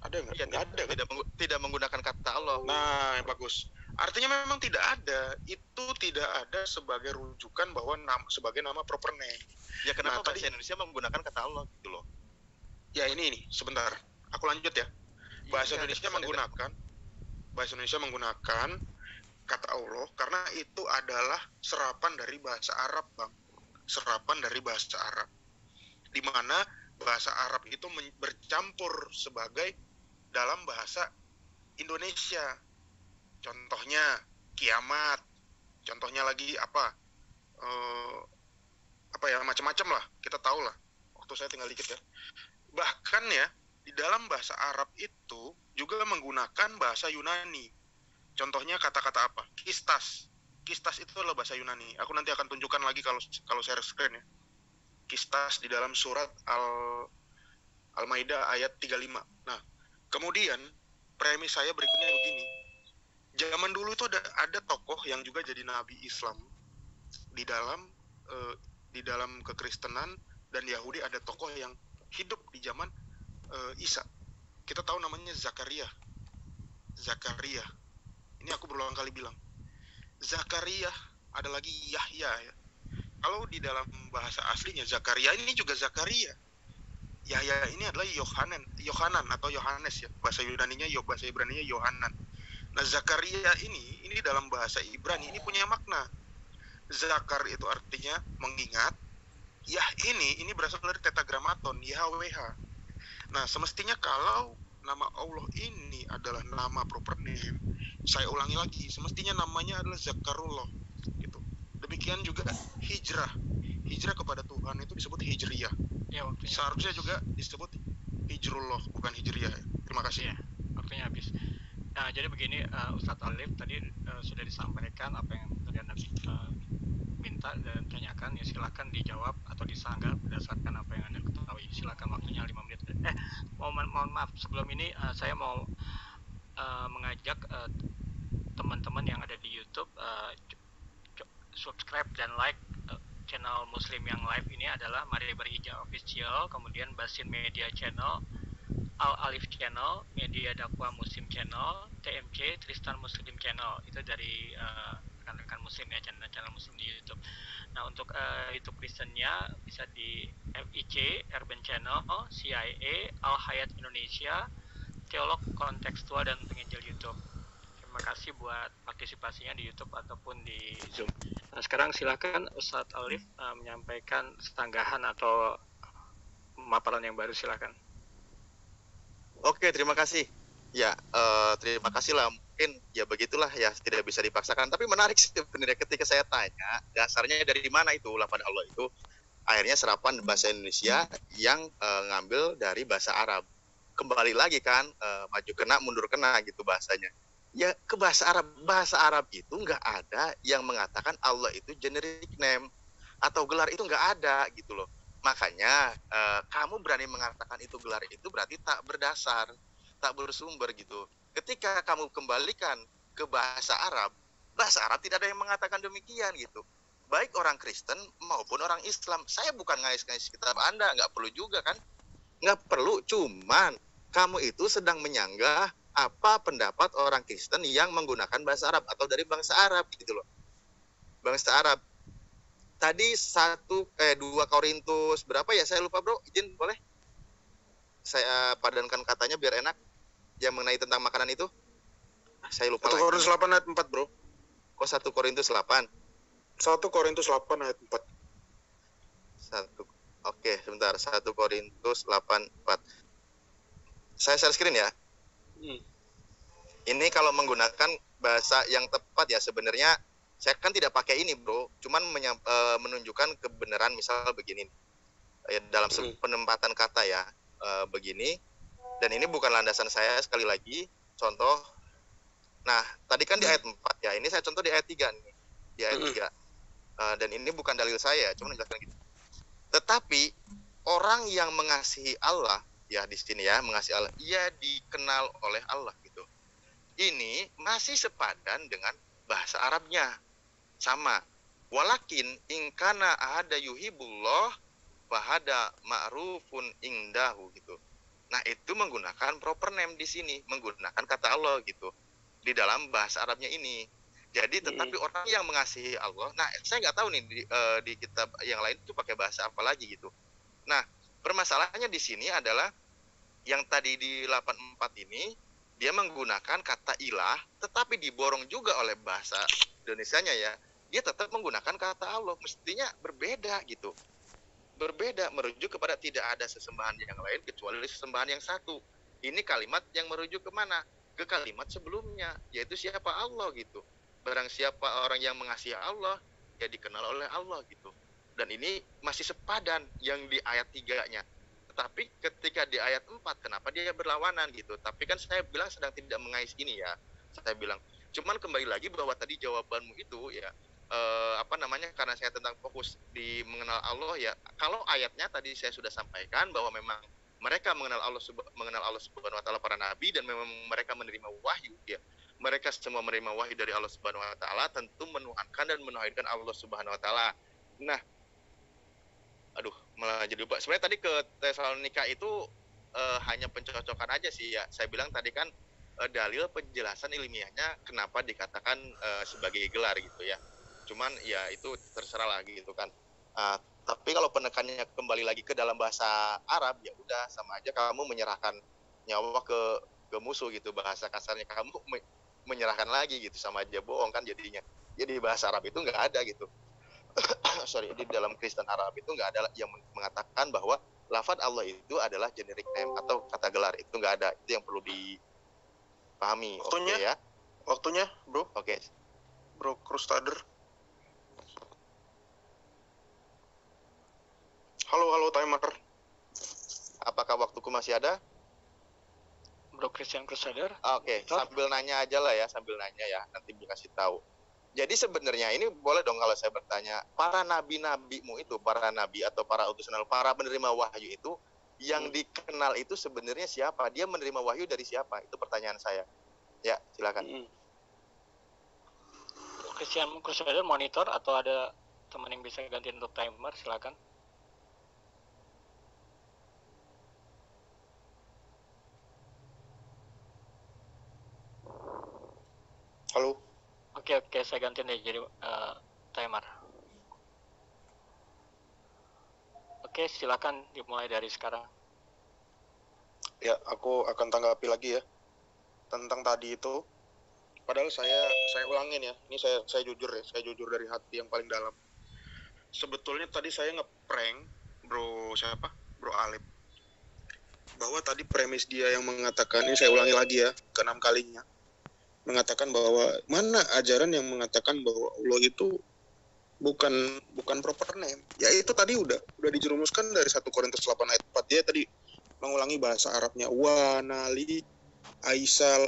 Ada nggak? Ya, nggak ada kan? Tidak menggunakan kata Allah. Nah, yang bagus. Artinya memang tidak ada. Itu tidak ada sebagai rujukan bahwa sebagai nama proper name. Ya kenapa bahasa Indonesia menggunakan kata Allah gitu loh? Ya ini sebentar. Aku lanjut ya. Bahasa Indonesia menggunakan kata Allah karena itu adalah serapan dari bahasa Arab, Bang. Serapan dari bahasa Arab. Di mana bahasa Arab itu bercampur sebagai dalam bahasa Indonesia. Contohnya kiamat. Contohnya lagi apa ya, macam-macam lah. Kita tahu lah. Waktu saya tinggal dikit ya. Bahkan ya, di dalam bahasa Arab itu juga menggunakan bahasa Yunani. Contohnya kata-kata apa? Kistas. Kistas itu adalah bahasa Yunani. Aku nanti akan tunjukkan lagi kalau share screen ya. Kistas di dalam surat Al-Maidah ayat 35. Nah, kemudian premis saya berikutnya begini. Zaman dulu itu ada tokoh yang juga jadi nabi Islam. Di dalam kekristenan dan Yahudi ada tokoh yang hidup di zaman Isa. Kita tahu namanya Zakaria. Ini aku berulang kali bilang. Zakaria, ada lagi Yahya ya. Kalau di dalam bahasa aslinya Zakaria ini juga Zakaria. Yahya ini adalah Yohanan atau Yohanes ya. Bahasa Yunaninya bahasa Ibraninya Yohanan. Nah, Zakaria ini dalam bahasa Ibrani ini punya makna. Zakar itu artinya mengingat. Yah ini berasal dari tetragramaton YHWH. Nah, semestinya kalau nama Allah ini adalah nama proper name, saya ulangi lagi, semestinya namanya adalah Zakarullah gitu. Demikian juga hijrah kepada Tuhan itu disebut hijriyah ya, seharusnya juga disebut hijrullah, bukan hijriyah ya. Terima kasih ya, waktunya habis. Nah, jadi begini, Ustadz Alif tadi sudah disampaikan apa yang tadi Anda minta dan tanyakan, ya silakan dijawab atau disanggah berdasarkan apa yang Anda ketahui. Silakan, waktunya 5 menit. Mohon maaf, sebelum ini saya mau mengajak teman-teman yang ada di YouTube subscribe dan like channel Muslim yang live ini adalah Mari Berhijrah Official, kemudian Basin Media Channel, Al Alif Channel, Media Dakwah Muslim Channel, TMC Tristan Muslim Channel. Itu dari rekan-rekan Muslim ya, channel Muslim di YouTube. Nah, untuk YouTube Kristennya bisa di FIC Urban Channel, CIA, Al Hayat Indonesia, Teolog Kontekstual, dan Penginjil YouTube. Terima kasih buat partisipasinya di YouTube ataupun di Zoom. Nah, sekarang silakan Ustadz Alif menyampaikan setanggahan atau pemaparan yang baru, silakan. Oke, terima kasih. Ya, terima kasih lah mungkin ya begitulah ya, tidak bisa dipaksakan. Tapi menarik sih sebenarnya ketika saya tanya dasarnya dari mana itu lafaz Allah itu, akhirnya serapan bahasa Indonesia yang ngambil dari bahasa Arab. Kembali lagi kan, maju kena mundur kena gitu bahasanya. Ya ke bahasa Arab itu nggak ada yang mengatakan Allah itu generic name atau gelar, itu nggak ada gitu loh. Makanya kamu berani mengatakan itu gelar, itu berarti tak berdasar, tak bersumber gitu. Ketika kamu kembalikan ke bahasa Arab tidak ada yang mengatakan demikian gitu. Baik orang Kristen maupun orang Islam. Saya bukan ngais-ngais kitab Anda, nggak perlu juga kan. Nggak perlu, cuman kamu itu sedang menyanggah apa pendapat orang Kristen yang menggunakan bahasa Arab atau dari bangsa Arab gitu loh. Bangsa Arab. Tadi 2 Korintus berapa ya, saya lupa bro, izin boleh? Saya padankan katanya biar enak. Yang mengenai tentang makanan itu. Saya lupa 1 lagi. Korintus 8 ayat 4 bro. Kok 1 Korintus 8? 1 Korintus 8 ayat 4. Oke, sebentar. 1 Korintus 8:4. Saya share screen ya. Ini kalau menggunakan bahasa yang tepat ya, sebenarnya saya kan tidak pakai ini bro, cuman menunjukkan kebenaran. Misal begini ya, dalam penempatan kata ya, begini, dan ini bukan landasan saya, sekali lagi contoh. Nah tadi kan di ayat 4 ya, ini saya contoh di ayat 3 nih, di ayat 3, dan ini bukan dalil saya, cuma menjelaskan gitu. Tetapi orang yang mengasihi Allah ya, di sini ya, mengasihi Allah, ia dikenal oleh Allah gitu. Ini masih sepadan dengan bahasa Arabnya, sama. Walakin ingkana ahada yuhibullah fahada ma'rufun indahu gitu. Nah itu menggunakan proper name di sini, menggunakan kata Allah gitu di dalam bahasa Arabnya ini. Jadi tetapi orang yang mengasihi Allah, nah saya nggak tahu nih di kitab yang lain itu pakai bahasa apa lagi gitu. Nah permasalahannya di sini adalah yang tadi di 84 ini, dia menggunakan kata ilah, tetapi diborong juga oleh bahasa Indonesianya ya. Dia tetap menggunakan kata Allah, mestinya berbeda gitu. Berbeda, merujuk kepada tidak ada sesembahan yang lain kecuali sesembahan yang satu. Ini kalimat yang merujuk kemana? Ke kalimat sebelumnya, yaitu siapa? Allah gitu. Barang siapa orang yang mengasihi Allah, ya dikenal oleh Allah gitu. Dan ini masih sepadan yang di ayat 3-nya. Tapi ketika di ayat 4, kenapa dia berlawanan gitu? Tapi kan saya bilang sedang tidak mengais ini ya. Saya bilang, cuman kembali lagi bahwa tadi jawabanmu itu ya, karena saya tentang fokus di mengenal Allah ya. Kalau ayatnya tadi saya sudah sampaikan bahwa memang mereka mengenal Allah Subhanahu wa taala, para nabi, dan memang mereka menerima wahyu ya. Mereka semua menerima wahyu dari Allah Subhanahu wa taala, tentu menuhankan dan menauhidkan Allah Subhanahu wa taala. Nah, malah jadi lupa. Sebenarnya tadi ke Tesalonika itu hanya pencocokan aja sih ya. Saya bilang tadi kan dalil penjelasan ilmiahnya kenapa dikatakan sebagai gelar gitu ya. Cuman ya itu terserah lagi gitu kan. Tapi kalau penekannya kembali lagi ke dalam bahasa Arab, ya udah sama aja kamu menyerahkan nyawa ke musuh gitu. Bahasa kasarnya kamu menyerahkan lagi gitu, sama aja bohong kan jadinya. Jadi bahasa Arab itu nggak ada gitu. Di dalam Kristen Arab itu nggak ada yang mengatakan bahwa lafaz Allah itu adalah generic name atau kata gelar, itu nggak ada. Itu yang perlu dipahami. Waktunya, ya. Waktunya, bro. Oke. Bro Krustader. Halo timer. Apakah waktuku masih ada? Bro Christian Crusader. Oke, sambil nanya aja lah ya, nanti dikasih tahu. Jadi sebenarnya ini boleh dong kalau saya bertanya, para nabi-nabimu itu, para nabi atau para utusan Allah, para penerima wahyu itu, yang dikenal itu sebenarnya siapa? Dia menerima wahyu dari siapa? Itu pertanyaan saya. Ya, silakan. Christian Crusader monitor atau ada teman yang bisa ganti untuk timer, silakan. Halo. Oke, saya ganti deh jadi timer. Oke, silakan dimulai dari sekarang. Ya, aku akan tanggapi lagi ya tentang tadi itu. Padahal saya ulangin ya. Ini saya jujur ya, saya jujur dari hati yang paling dalam. Sebetulnya tadi saya ngeprank Bro Alip. Bahwa tadi premis dia yang mengatakan, ini saya ulangi lagi ya, ke-6 kalinya. mengatakan bahwa mana ajaran yang mengatakan bahwa Allah itu bukan proper name. Ya itu tadi udah dijerumuskan dari 1 Korintus 8 ayat 4. Dia tadi mengulangi bahasa Arabnya wa nali aisal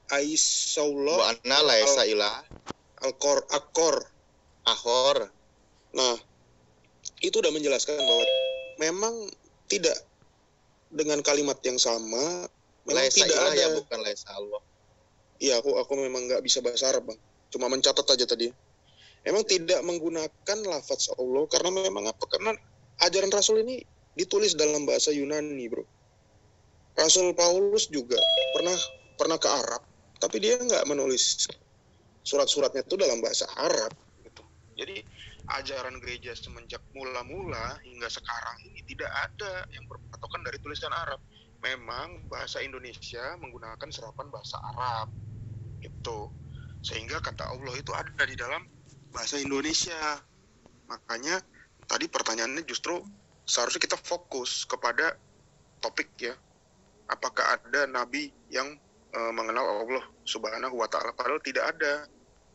aisallah Wa anna laisa ilah akor. ahor. Nah, itu udah menjelaskan bahwa memang tidak dengan kalimat yang sama, memang Laisa tidak ilah ada. ya bukan laisa Allah. Iya, aku memang nggak bisa bahasa Arab, Bang. Cuma mencatat aja tadi. Emang tidak menggunakan lafaz Allah karena memang apa? Karena ajaran Rasul ini ditulis dalam bahasa Yunani, bro. Rasul Paulus juga pernah ke Arab, tapi dia nggak menulis surat-suratnya itu dalam bahasa Arab. Gitu. Jadi ajaran gereja semenjak mula-mula hingga sekarang ini tidak ada yang berpatokan dari tulisan Arab. Memang bahasa Indonesia menggunakan serapan bahasa Arab, gitu. Sehingga kata Allah itu ada di dalam bahasa Indonesia. Makanya tadi pertanyaannya justru seharusnya kita fokus kepada topik ya. Apakah ada nabi yang mengenal Allah Subhanahu wa taala? Padahal tidak ada.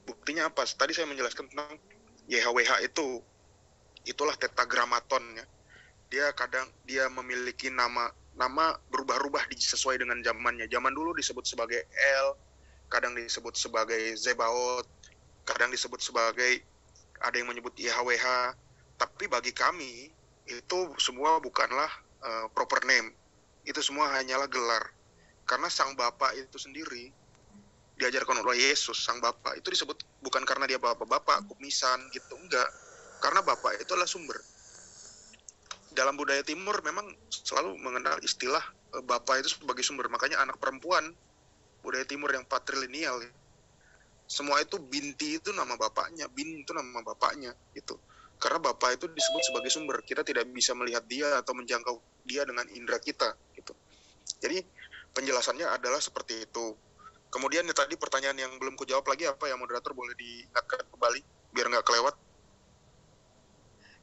Buktinya apa? Tadi saya menjelaskan tentang YHWH itu. Itulah tetragramaton ya. Dia memiliki nama berubah-ubah sesuai dengan zamannya. Zaman dulu disebut sebagai El, kadang disebut sebagai Zebaot, kadang disebut sebagai, ada yang menyebut YHWH, tapi bagi kami itu semua bukanlah proper name. Itu semua hanyalah gelar. Karena sang Bapa itu sendiri diajarkan oleh Yesus, sang Bapa itu disebut bukan karena dia bapak-bapak, kumisan gitu, enggak. Karena Bapa itu adalah sumber. Dalam budaya Timur memang selalu mengenal istilah Bapa itu sebagai sumber. Makanya anak perempuan budaya Timur yang patrilineal semua itu binti itu nama bapaknya, bin itu nama bapaknya gitu. Karena bapak itu disebut sebagai sumber. Kita tidak bisa melihat dia atau menjangkau dia dengan indera kita gitu. Jadi penjelasannya adalah seperti itu. Kemudian tadi pertanyaan yang belum kujawab lagi apa ya, moderator boleh diingatkan kembali biar nggak kelewat.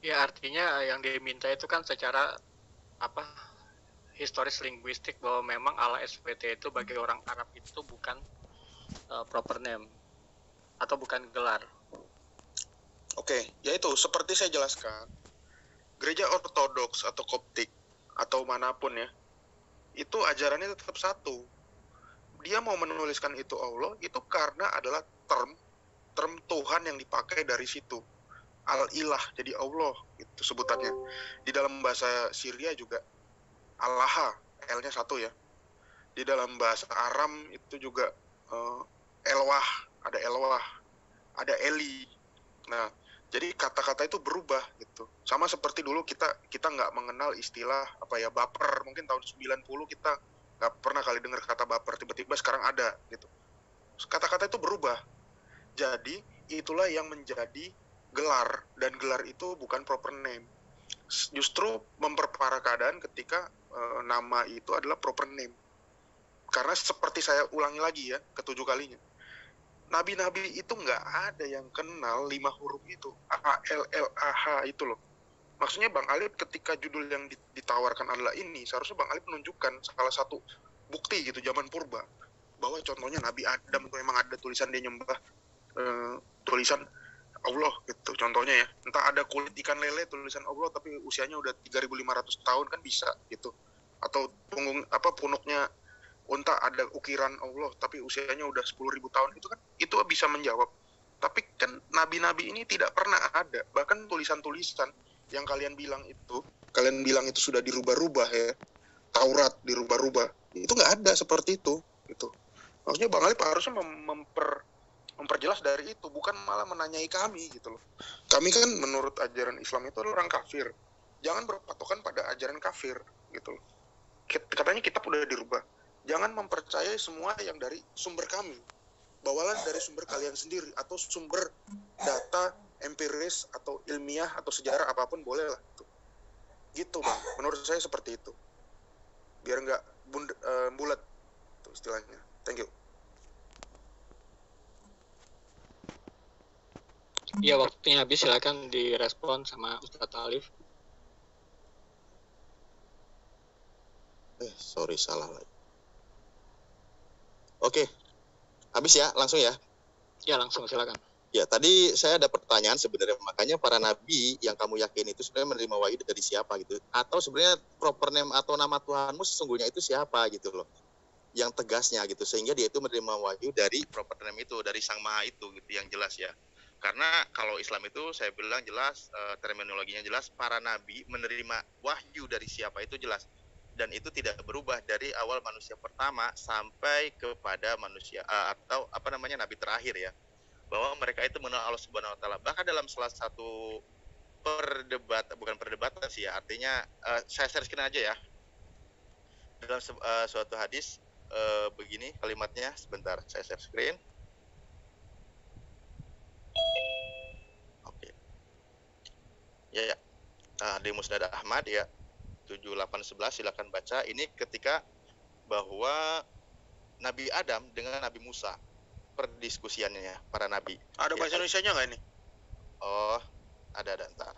Ya artinya yang diminta itu kan secara historis linguistik bahwa memang Allah SWT itu bagi orang Arab itu bukan proper name atau bukan gelar. Oke, yaitu seperti saya jelaskan, gereja ortodoks atau koptik atau manapun ya, itu ajarannya tetap satu. Dia mau menuliskan itu Allah itu karena adalah term Tuhan yang dipakai dari situ. Al-ilah, jadi Allah itu sebutannya. Di dalam bahasa Syria juga Allah, L-nya satu ya. Di dalam bahasa Aram itu juga Elwah, ada Eli. Nah, jadi kata-kata itu berubah gitu. Sama seperti dulu kita nggak mengenal istilah baper. Mungkin tahun 90 kita nggak pernah kali dengar kata baper. Tiba-tiba sekarang ada gitu. Kata-kata itu berubah. Jadi itulah yang menjadi gelar, dan gelar itu bukan proper name. Justru memperparah keadaan ketika nama itu adalah proper name. Karena seperti saya ulangi lagi ya, ke-7 kalinya. Nabi-nabi itu nggak ada yang kenal 5 huruf itu. A-L-L-A-H itu loh. Maksudnya Bang Alip ketika judul yang ditawarkan adalah ini, seharusnya Bang Alip menunjukkan salah satu bukti gitu zaman purba. Bahwa contohnya Nabi Adam itu memang ada tulisan dia nyembah tulisan Allah gitu. Contohnya ya, entah ada kulit ikan lele tulisan Allah tapi usianya udah 3.500 tahun kan bisa gitu. Atau punuknya unta ada ukiran Allah tapi usianya udah 10.000 tahun, itu bisa menjawab. Tapi kan nabi-nabi ini tidak pernah ada, bahkan tulisan-tulisan yang kalian bilang itu sudah dirubah-rubah ya, Taurat dirubah-rubah, itu nggak ada seperti itu gitu. Maksudnya Bang Alip harusnya memperjelas dari itu, bukan malah menanyai kami gitu loh. Kami kan menurut ajaran Islam itu orang kafir, jangan berpatokan pada ajaran kafir gitu loh. Katanya kitab udah dirubah, jangan mempercayai semua yang dari sumber kami. Bawalah dari sumber kalian sendiri, atau sumber data empiris atau ilmiah atau sejarah apapun boleh lah. Gitu Bang, menurut saya seperti itu. Biar nggak bulat itu istilahnya. Thank you. Iya, waktunya habis, silakan direspon sama Ustadz Alif. Sorry salah lagi. Oke, Habis ya, langsung ya. Ya, langsung silakan. Ya, tadi saya ada pertanyaan sebenarnya, makanya para nabi yang kamu yakin itu sebenarnya menerima wahyu dari siapa gitu? Atau sebenarnya proper name atau nama Tuhanmu sesungguhnya itu siapa gitu loh? Yang tegasnya gitu, sehingga dia itu menerima wahyu dari proper name itu, dari Sang Maha itu gitu, yang jelas ya. Karena kalau Islam itu saya bilang jelas, terminologinya jelas, para nabi menerima wahyu dari siapa itu jelas. Dan itu tidak berubah dari awal manusia pertama sampai kepada manusia atau apa namanya nabi terakhir ya. Bahwa mereka itu mengenal Allah Subhanahu wa taala. Bahkan dalam salah satu bukan perdebatan sih ya, artinya saya share screen aja ya. Dalam suatu hadis begini kalimatnya, sebentar saya share screen. Oke. Ya. Di Musnad Ahmad ya 7811 silakan baca. Ini ketika bahwa Nabi Adam dengan Nabi Musa perdiskusiannya para nabi. Ada bahasa Indonesianya nggak ini? Oh, ada ntar.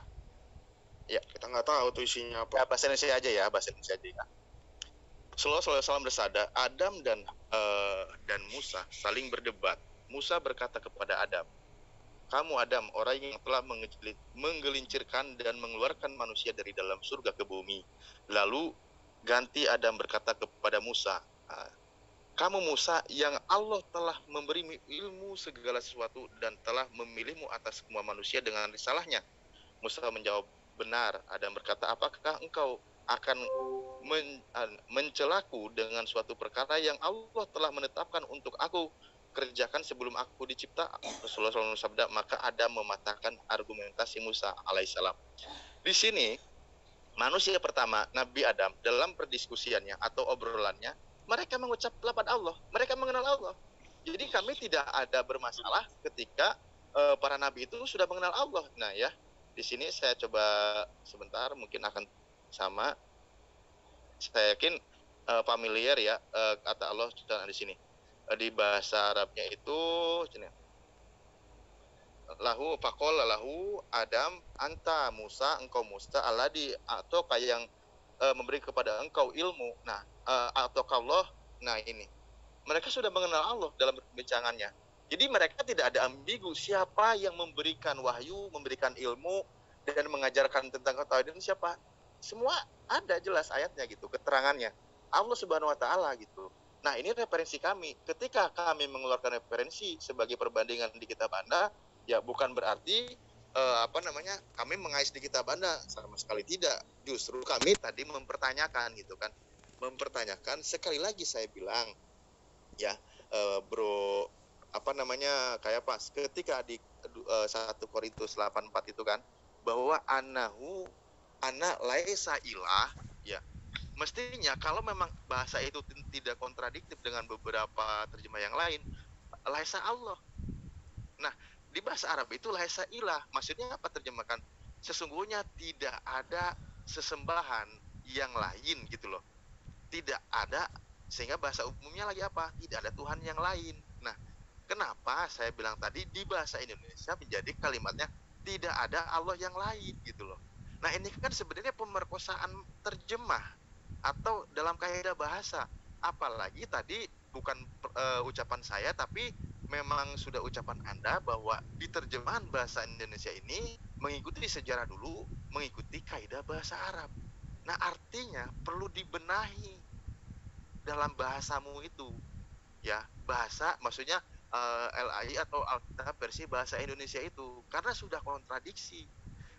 Ya, Kita nggak tahu tuh isinya apa. ya bahasa Indonesia aja ya, bahasa Indonesia aja ya. Rasulullah SAW bersabda, Adam dan Musa saling berdebat. Musa berkata kepada Adam, kamu Adam, orang yang telah menggelincirkan dan mengeluarkan manusia dari dalam surga ke bumi. Lalu ganti Adam berkata kepada Musa, kamu Musa yang Allah telah memberi ilmu segala sesuatu dan telah memilihmu atas semua manusia dengan risalahnya. Musa menjawab, benar. Adam berkata, apakah engkau akan mencelaku dengan suatu perkara yang Allah telah menetapkan untuk aku kerjakan sebelum aku dicipta? Rasulullah SAW sabda, maka Adam mematahkan argumentasi Musa alaihissalam. Di sini manusia pertama Nabi Adam dalam perdiskusiannya atau obrolannya, mereka mengucap lafaz Allah, mereka mengenal Allah. Jadi kami tidak ada bermasalah ketika para nabi itu sudah mengenal Allah. Nah ya, di sini saya coba sebentar, mungkin akan sama. Saya yakin familiar ya kata Allah di sini. Di bahasa Arabnya itu lahu faqala lahu Adam anta Musa, engkau Musa alladhi atau kayak yang memberi kepada engkau ilmu. Nah, atau Allah, nah ini. Mereka sudah mengenal Allah dalam perbincangannya. Jadi mereka tidak ada ambigu siapa yang memberikan wahyu, memberikan ilmu dan mengajarkan tentang ketauhidan siapa. Semua ada jelas ayatnya gitu, keterangannya. Allah Subhanahu wa taala gitu. Nah, ini referensi kami. Ketika kami mengeluarkan referensi sebagai perbandingan di kitab Anda, ya bukan berarti kami mengais di kitab Anda, sama sekali tidak. Justru kami tadi mempertanyakan gitu kan. Mempertanyakan, sekali lagi saya bilang ya, bro, kayak pas ketika di 1 Korintus 8:4 itu kan, bahwa ana laisa ilah ya. Mestinya kalau memang bahasa itu tidak kontradiktif dengan beberapa terjemah yang lain, laisa Allah. Nah, di bahasa Arab itu laisa ilah, maksudnya apa terjemahkan? Sesungguhnya tidak ada sesembahan yang lain gitu loh. Tidak ada, sehingga bahasa umumnya lagi apa? Tidak ada Tuhan yang lain. Nah, kenapa saya bilang tadi di bahasa Indonesia menjadi kalimatnya tidak ada Allah yang lain gitu loh. Nah, ini kan sebenarnya pemerkosaan terjemah atau dalam kaidah bahasa. Apalagi tadi bukan ucapan saya, tapi memang sudah ucapan Anda bahwa di terjemahan bahasa Indonesia ini mengikuti sejarah dulu, mengikuti kaidah bahasa Arab. Nah, artinya perlu dibenahi dalam bahasamu itu. Ya, bahasa maksudnya LAI atau Alkitab versi bahasa Indonesia itu, karena sudah kontradiksi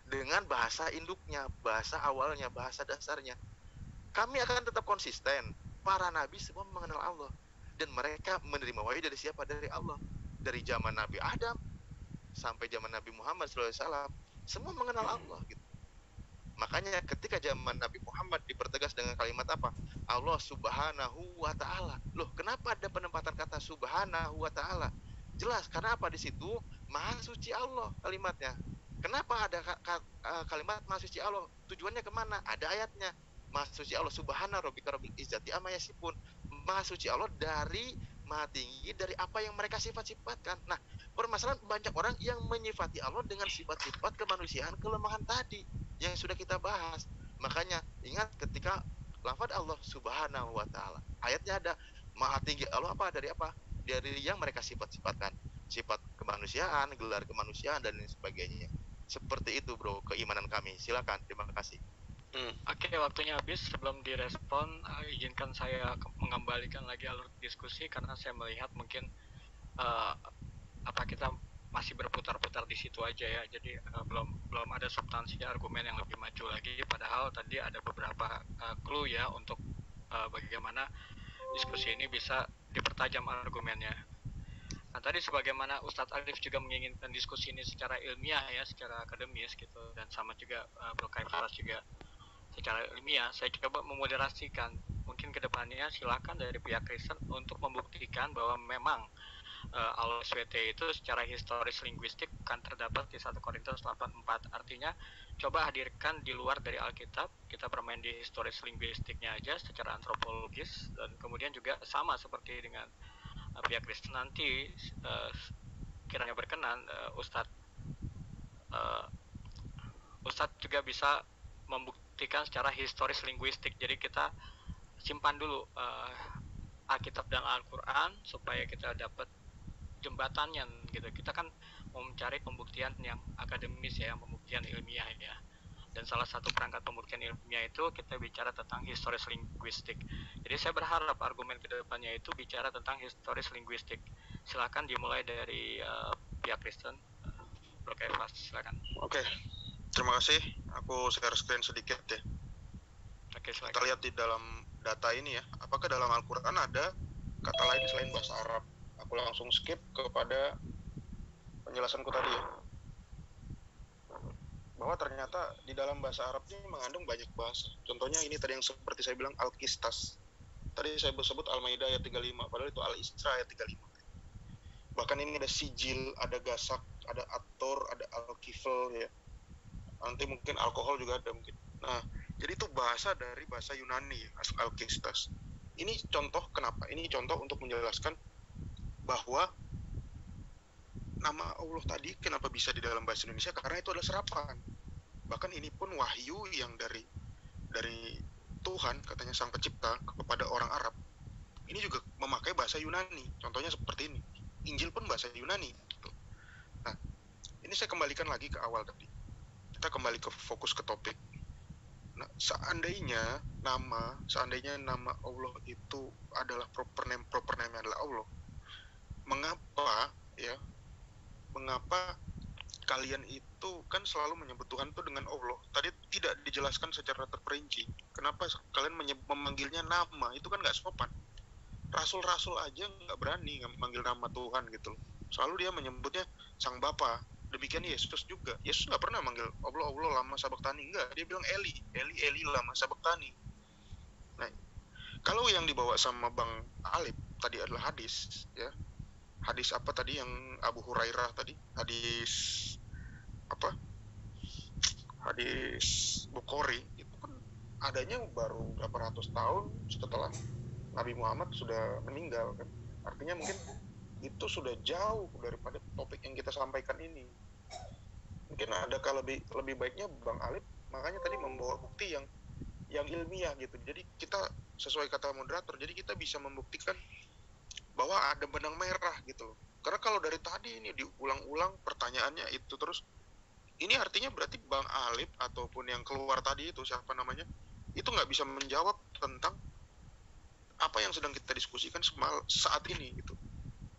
dengan bahasa induknya, bahasa awalnya, bahasa dasarnya. Kami akan tetap konsisten. Para nabi semua mengenal Allah dan mereka menerima wahyu dari siapa? Dari Allah. Dari zaman Nabi Adam sampai zaman Nabi Muhammad SAW, semua mengenal Allah gitu. Makanya ketika zaman Nabi Muhammad dipertegas dengan kalimat apa? Allah Subhanahu wa taala. Loh, kenapa ada penempatan kata Subhanahu wa taala? Jelas, karena apa? Di situ Maha Suci Allah kalimatnya. Kenapa ada kalimat Maha Suci Allah? Tujuannya kemana? Ada ayatnya. Maha Suci Allah, Subhana Rabbika Rabbil Izzati amma yasifun. Maha Suci Allah dari Maha tinggi dari apa yang mereka sifat-sifatkan. Nah, permasalahan banyak orang yang menyifati Allah dengan sifat-sifat kemanusiaan, kelemahan tadi yang sudah kita bahas. Makanya ingat ketika lafaz Allah Subhanahu wa taala, ayatnya ada Maha tinggi Allah apa? Dari apa? dari yang mereka sifat-sifatkan, sifat kemanusiaan, gelar kemanusiaan dan lain sebagainya. Seperti itu bro keimanan kami. Silakan, terima kasih. Oke, waktunya habis. Sebelum direspon, izinkan saya mengembalikan lagi alur diskusi karena saya melihat mungkin kita masih berputar-putar di situ aja ya. Jadi belum ada substansi argumen yang lebih maju lagi. Padahal tadi ada beberapa clue ya untuk bagaimana diskusi ini bisa dipertajam argumennya. Nah tadi sebagaimana Ustadz Arif juga menginginkan diskusi ini secara ilmiah ya, secara akademis gitu, dan sama juga Bro Kaifas juga secara ilmiah, saya coba memoderasikan. Mungkin kedepannya silakan dari pihak Kristen untuk membuktikan bahwa memang Allah SWT itu secara historis linguistik kan terdapat di 1 Korintus 8:4. Artinya coba hadirkan di luar dari Alkitab, kita bermain di historis linguistiknya aja secara antropologis, dan kemudian juga sama seperti dengan pihak Kristen nanti kiranya berkenan Ustadz juga bisa membuktikan secara historis linguistik. Jadi kita simpan dulu Alkitab dan Al-Quran supaya kita dapat jembatannya gitu. Kita kan mau mencari pembuktian yang akademis ya, pembuktian ilmiah ya. Dan salah satu perangkat pembuktian ilmiah itu kita bicara tentang historis linguistik. Jadi saya berharap argumen kedepannya itu bicara tentang historis linguistik. Silakan dimulai dari pihak Kristen. Bro Kaifas, silakan. Oke, terima kasih. Aku share screen sedikit ya. Oke, silakan. Kita lihat di dalam data ini ya, apakah dalam Al-Quran ada kata lain selain bahasa Arab? Aku langsung skip kepada penjelasanku tadi ya, bahwa ternyata di dalam bahasa Arab ini mengandung banyak bahasa. Contohnya ini tadi yang seperti saya bilang Al-Qistas. Tadi saya sebut Al-Maidah ayat 35, padahal itu Al-Isra ayat 35. Bahkan ini ada sijil, ada gasak, ada ator, ada al-kifl ya. Nanti mungkin alkohol juga ada mungkin. Nah, jadi itu bahasa dari bahasa Yunani, Al-Qistas. Ini contoh kenapa? Ini contoh untuk menjelaskan bahwa nama Allah tadi kenapa bisa di dalam bahasa Indonesia, karena itu adalah serapan. Bahkan ini pun wahyu yang dari Tuhan, katanya Sang Pencipta kepada orang Arab. Ini juga memakai bahasa Yunani. Contohnya seperti ini. Injil pun bahasa Yunani. Nah, ini saya kembalikan lagi ke awal tadi. Kita kembali ke fokus ke topik. Nah, seandainya nama Allah itu adalah proper name adalah Allah, mengapa kalian itu kan selalu menyebut Tuhan itu dengan Allah? Tadi tidak dijelaskan secara terperinci. Kenapa kalian memanggilnya nama? Itu kan nggak sopan. Rasul-rasul aja nggak berani memanggil nama Tuhan gitu. Selalu dia menyebutnya Sang Bapa. Demikian Yesus juga. Yesus nggak pernah manggil Allah lama sabaktani. Enggak, dia bilang Eli lama sabaktani. Nah, kalau yang dibawa sama Bang Alip tadi adalah hadis ya. Hadis apa tadi yang Abu Hurairah tadi? Hadis Bukhari itu kan adanya baru berapa ratus tahun setelah Nabi Muhammad sudah meninggal kan. Artinya mungkin itu sudah jauh daripada topik yang kita sampaikan ini. Mungkin ada lebih baiknya Bang Alip makanya tadi membawa bukti yang ilmiah gitu. Jadi kita sesuai kata moderator, jadi kita bisa membuktikan bahwa ada benang merah gitu loh. Karena kalau dari tadi ini diulang-ulang pertanyaannya itu terus, ini artinya berarti Bang Alip ataupun yang keluar tadi itu siapa namanya, itu nggak bisa menjawab tentang apa yang sedang kita diskusikan saat ini gitu.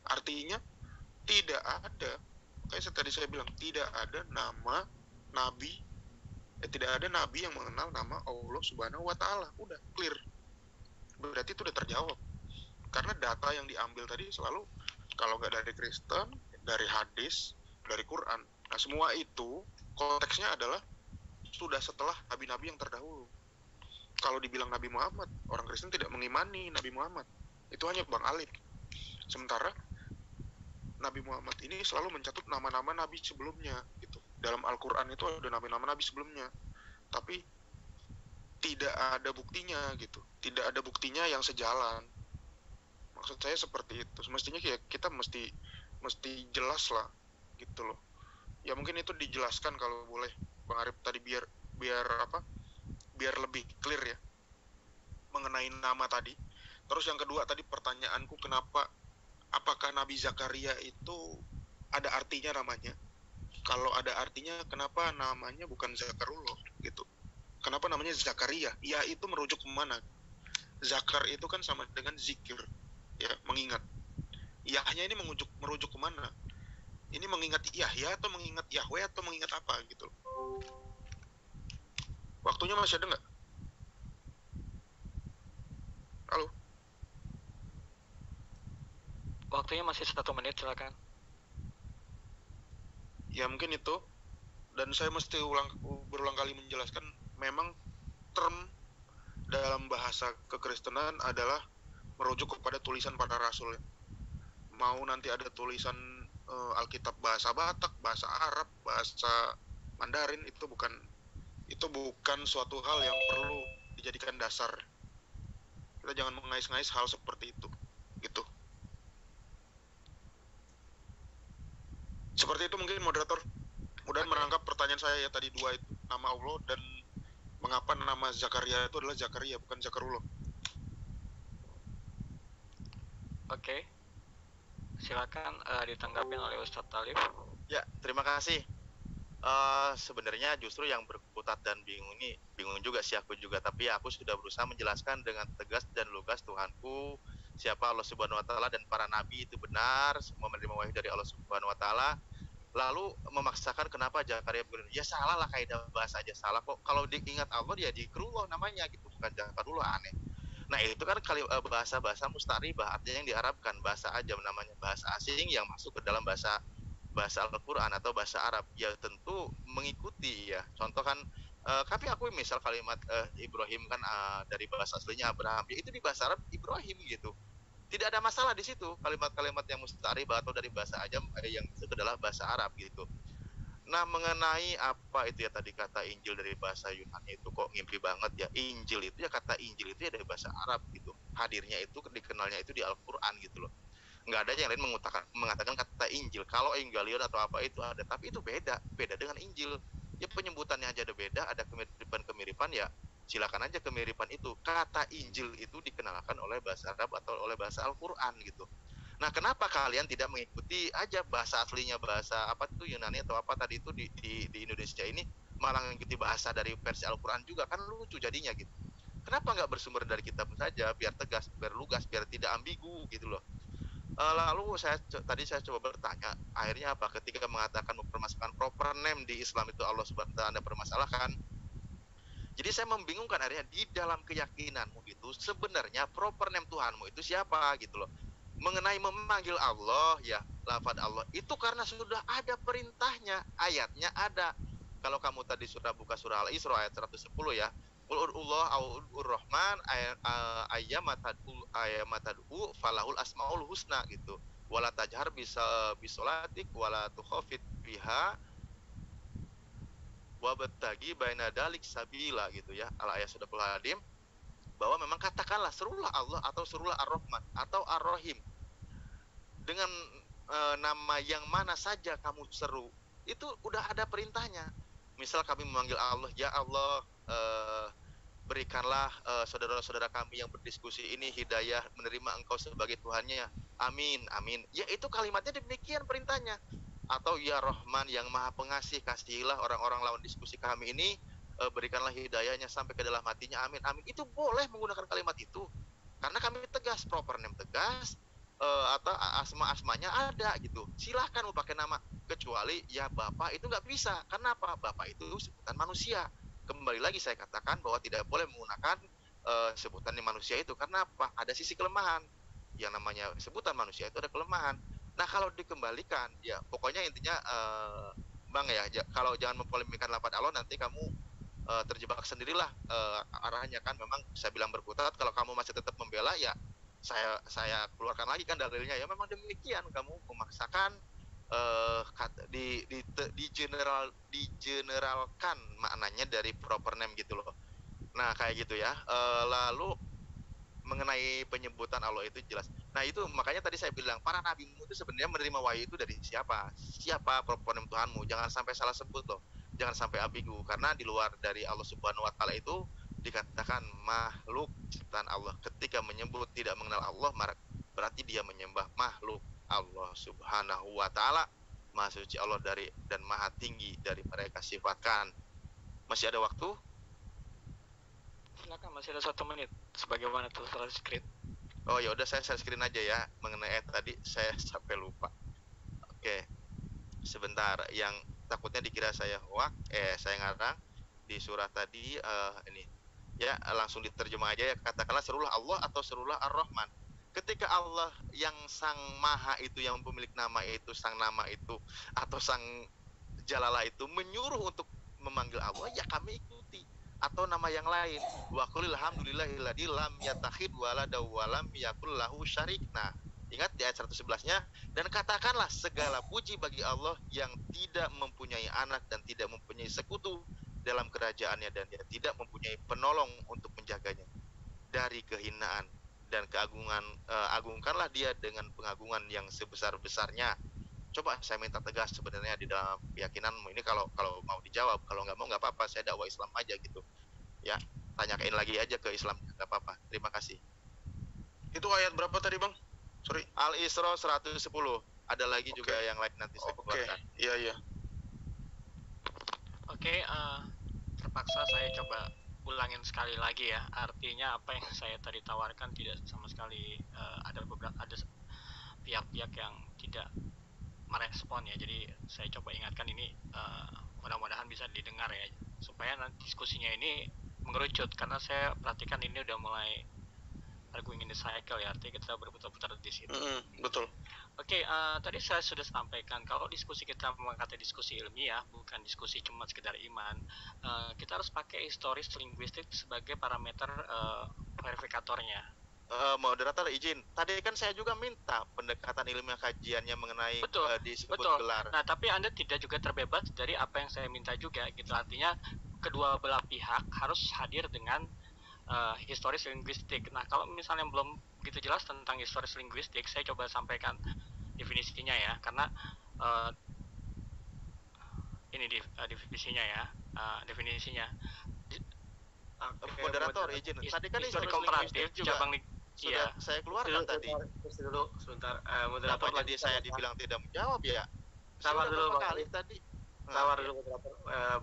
Artinya tidak ada, kayak tadi saya bilang, tidak ada nabi yang mengenal nama Allah Subhanahu wa Ta'ala. Udah clear, berarti itu udah terjawab. Karena data yang diambil tadi selalu kalau nggak dari Kristen, dari hadis, dari Quran. Nah, semua itu konteksnya adalah sudah setelah nabi-nabi yang terdahulu. Kalau dibilang Nabi Muhammad, orang Kristen tidak mengimani Nabi Muhammad. Itu hanya Bang Alip. Sementara Nabi Muhammad ini selalu mencatut nama-nama nabi sebelumnya gitu. Dalam Al-Quran itu ada nama-nama nabi sebelumnya. Tapi tidak ada buktinya gitu. Tidak ada buktinya yang sejalan. Maksud saya seperti itu. Semestinya kita mesti jelas lah gitu loh. Ya mungkin itu dijelaskan kalau boleh Bang Arif tadi biar lebih clear ya mengenai nama tadi. Terus yang kedua tadi pertanyaanku, kenapa apakah Nabi Zakaria itu ada artinya namanya? Kalau ada artinya, kenapa namanya bukan Zakarullah gitu? Kenapa namanya Zakaria? Ya itu merujuk kemana? Zakar itu kan sama dengan zikir, ya, mengingat. Yahnya ini merujuk kemana? Ini mengingat Yahya atau mengingat Yahweh atau mengingat apa gitu? Waktunya masih ada nggak? Halo? Waktunya masih 1 menit, silakan. Ya mungkin itu. Dan saya mesti berulang kali menjelaskan, memang term dalam bahasa kekristenan adalah merujuk kepada tulisan para rasul. Mau nanti ada tulisan Alkitab bahasa Batak, bahasa Arab, bahasa Mandarin, itu bukan suatu hal yang perlu dijadikan dasar. Kita jangan mengais-ngais hal seperti itu, gitu. Seperti itu mungkin moderator. Mudah merangkap pertanyaan saya ya tadi dua itu, nama Allah dan mengapa nama Zakaria itu adalah Zakaria bukan Zakarullah. Oke. Silakan ditanggapin oleh Ustadz Talib. Ya, terima kasih. Sebenarnya justru yang berkutat dan bingung juga sih aku juga, tapi aku sudah berusaha menjelaskan dengan tegas dan lugas Tuhanku siapa Allah Subhanahu wa taala dan para nabi itu benar, semua menerima wahyu dari Allah Subhanahu wa taala. Lalu memaksakan kenapa Zakaria begini? Ya salah lah, kaidah bahasa aja salah kok. Kalau diingat Allah dia Zikrullah namanya gitu, bukan Zakarullah, aneh. Nah, itu kan bahasa mustaribah, artinya yang diarabkan, bahasa ajam namanya, bahasa asing yang masuk ke dalam bahasa Al-Quran atau bahasa Arab. Ya tentu mengikuti ya. Contoh kan tapi aku misal kalimat Ibrahim kan dari bahasa aslinya Abraham, ya itu di bahasa Arab Ibrahim gitu. Tidak ada masalah di situ, kalimat-kalimat yang mustaribah atau dari bahasa ajam yang itu adalah bahasa Arab gitu. Nah, mengenai apa itu ya tadi kata Injil dari bahasa Yunani itu kok ngimpi banget ya. Injil itu ya, kata Injil itu ya dari bahasa Arab gitu. Hadirnya itu, dikenalnya itu di Al-Quran gitu loh. Nggak ada yang lain mengatakan kata Injil. Kalau Evangelion atau apa itu ada, tapi itu beda dengan Injil. Ya penyebutannya aja ada beda, ada kemiripan-kemiripan, ya silakan aja kemiripan itu. Kata Injil itu dikenalkan oleh bahasa Arab atau oleh bahasa Al-Quran gitu. Nah, kenapa kalian tidak mengikuti aja bahasa aslinya, bahasa apa itu Yunani atau apa tadi itu di Indonesia ini, malah mengikuti bahasa dari versi Al-Quran juga, kan lucu jadinya gitu. Kenapa nggak bersumber dari kitab saja, biar tegas, biar lugas, biar tidak ambigu gitu loh. Lalu tadi saya coba bertanya, akhirnya apa? Ketika mengatakan mempermasalahkan proper name di Islam itu Allah Subhanahu wa taala Anda permasalahkan. Jadi saya membingungkan akhirnya di dalam keyakinanmu itu sebenarnya proper name Tuhanmu itu siapa gitu loh. Mengenai memanggil Allah ya, lafaz Allah itu karena sudah ada perintahnya, ayatnya ada. Kalau kamu tadi sudah buka surah Al-Isra ayat 110 ya, Qul ud'ullah au ud'ur rahman ayyamatad'u falahul asmaul husna gitu. Wala tajhar bisolatik wala tukhafit biha wabtagi baina dalik sabila gitu ya. Al-ayat sudah hadim, bahwa memang katakanlah serulah Allah atau serulah Ar-Rahman atau Ar-Rahim dengan nama yang mana saja kamu seru, itu udah ada perintahnya. Misal kami memanggil Allah, ya Allah berikanlah saudara-saudara kami yang berdiskusi ini hidayah menerima Engkau sebagai Tuhannya, amin amin. Ya itu kalimatnya demikian perintahnya. Atau ya Rahman yang maha pengasih, kasihilah orang-orang lawan diskusi kami ini, berikanlah hidayahnya sampai ke dalam hatinya, amin amin. Itu boleh menggunakan kalimat itu karena kami tegas, proper name tegas, atau asma-asmanya ada gitu. Silahkan mau pakai nama, kecuali ya Bapak itu nggak bisa. Kenapa? Bapak itu sebutan manusia. Kembali lagi saya katakan bahwa tidak boleh menggunakan sebutan manusia itu. Karena apa? Ada sisi kelemahan. Yang namanya sebutan manusia itu ada kelemahan. Nah, kalau dikembalikan, ya pokoknya intinya Bang ya, kalau jangan mempolemikkan lafaz Allah, nanti kamu terjebak sendirilah arahnya kan. Memang saya bilang berkutat, kalau kamu masih tetap membela ya saya keluarkan lagi kan dalilnya. Ya memang demikian, kamu memaksakan generalkan maknanya dari proper name gitu loh. Nah kayak gitu ya. Lalu mengenai penyebutan Allah itu jelas. Nah itu makanya tadi saya bilang para nabimu itu sebenarnya menerima wahyu itu dari siapa proper name Tuhanmu. Jangan sampai salah sebut loh, jangan sampai ambigu, karena di luar dari Allah Subhanahu wa taala itu dikatakan makhluk ciptaan Allah. Ketika menyebut tidak mengenal Allah, berarti dia menyembah makhluk Allah Subhanahu wa taala. Maha suci Allah dari dan maha tinggi dari mereka sifatkan. Masih ada waktu? Silakan, masih ada 1 menit. Sebagaimana tutorial script. Oh ya udah, saya share screen aja ya mengenai ayat tadi, saya sampai lupa. Oke. Sebentar, yang takutnya dikira saya hoax, saya ngarang di surat tadi ini. Ya, langsung diterjemah aja ya, katakanlah serulah Allah atau serulah Ar-Rahman. Ketika Allah yang sang maha itu, yang pemilik nama itu, sang nama itu, atau sang jalalah itu menyuruh untuk memanggil Allah, ya kami ikuti. Atau nama yang lain, wa qulil hamdulillahilladzi lam yattakhidh walada wa lam yakul lahu syarik. Nah, ingat di ayat 111-nya, dan katakanlah segala puji bagi Allah yang tidak mempunyai anak dan tidak mempunyai sekutu dalam kerajaannya, dan dia tidak mempunyai penolong untuk menjaganya dari kehinaan, dan keagungan, agungkanlah dia dengan pengagungan yang sebesar-besarnya. Coba saya minta tegas sebenarnya di dalam keyakinanmu ini, kalau mau dijawab, kalau nggak mau nggak apa-apa, saya dakwah Islam aja gitu ya, tanyain lagi aja ke Islam, nggak apa-apa. Terima kasih. Itu ayat berapa tadi Bang? Sorry. Al-Isra 110. Ada lagi juga yang lain nanti saya keluarkan. Iya. Oke, terpaksa saya coba ulangin sekali lagi ya. Artinya apa yang saya tadi tawarkan tidak sama sekali, ada pihak-pihak yang tidak merespon ya. Jadi saya coba ingatkan ini, mudah-mudahan bisa didengar ya, supaya nanti diskusinya ini mengerucut, karena saya perhatikan ini udah mulai arguing in the cycle ya, artinya kita berputar-putar di situ. Betul. Oke, tadi saya sudah sampaikan kalau diskusi kita mengangkat diskusi ilmiah, bukan diskusi cuma sekedar iman. Kita harus pakai historis linguistik sebagai parameter verifikatornya. Moderator izin, tadi kan saya juga minta pendekatan ilmiah kajiannya mengenai disebut betul. gelar. Nah, tapi Anda tidak juga terbebas dari apa yang saya minta juga gitu. Artinya kedua belah pihak harus hadir dengan historis linguistik. Nah, kalau misalnya belum begitu jelas tentang historis linguistik, saya coba sampaikan definisinya ya, karena ini definisinya ya, definisinya. Moderator izin, tadi kan historis komparatif juga cabang sudah saya keluarkan tadi. Dulu sebentar, moderator tadi saya dibilang tidak menjawab ya. Sabar dulu Bang. Kali tadi. Sabar dulu moderator,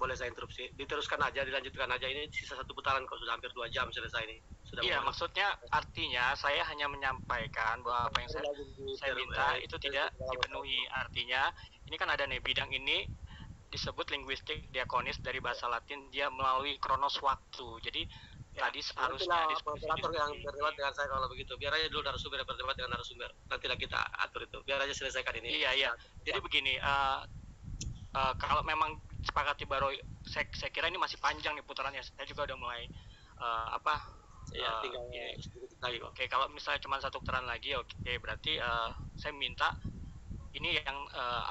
boleh saya interupsi? Diteruskan aja, dilanjutkan aja, ini sisa 1 putaran kok, sudah hampir 2 jam selesai ini. Iya, maksudnya artinya saya hanya menyampaikan bahwa apa yang saya minta itu tidak dipenuhi. Artinya ini kan ada nih, bidang ini disebut linguistik diakonis dari bahasa Latin, dia melalui kronos waktu. Jadi tadi seharusnya moderator yang berdebat dengan saya kalau begitu. Biar aja dulu narasumber yang berdebat dengan narasumber. Nantilah kita atur itu. Biar aja selesaikan ini. Iya. Jadi begini, kalau memang sepakati baru, saya kira ini masih panjang nih putarannya. Saya juga udah mulai tinggal sedikit lagi kok. Oke, kalau misalnya cuma 1 putaran lagi, oke, berarti saya minta ini yang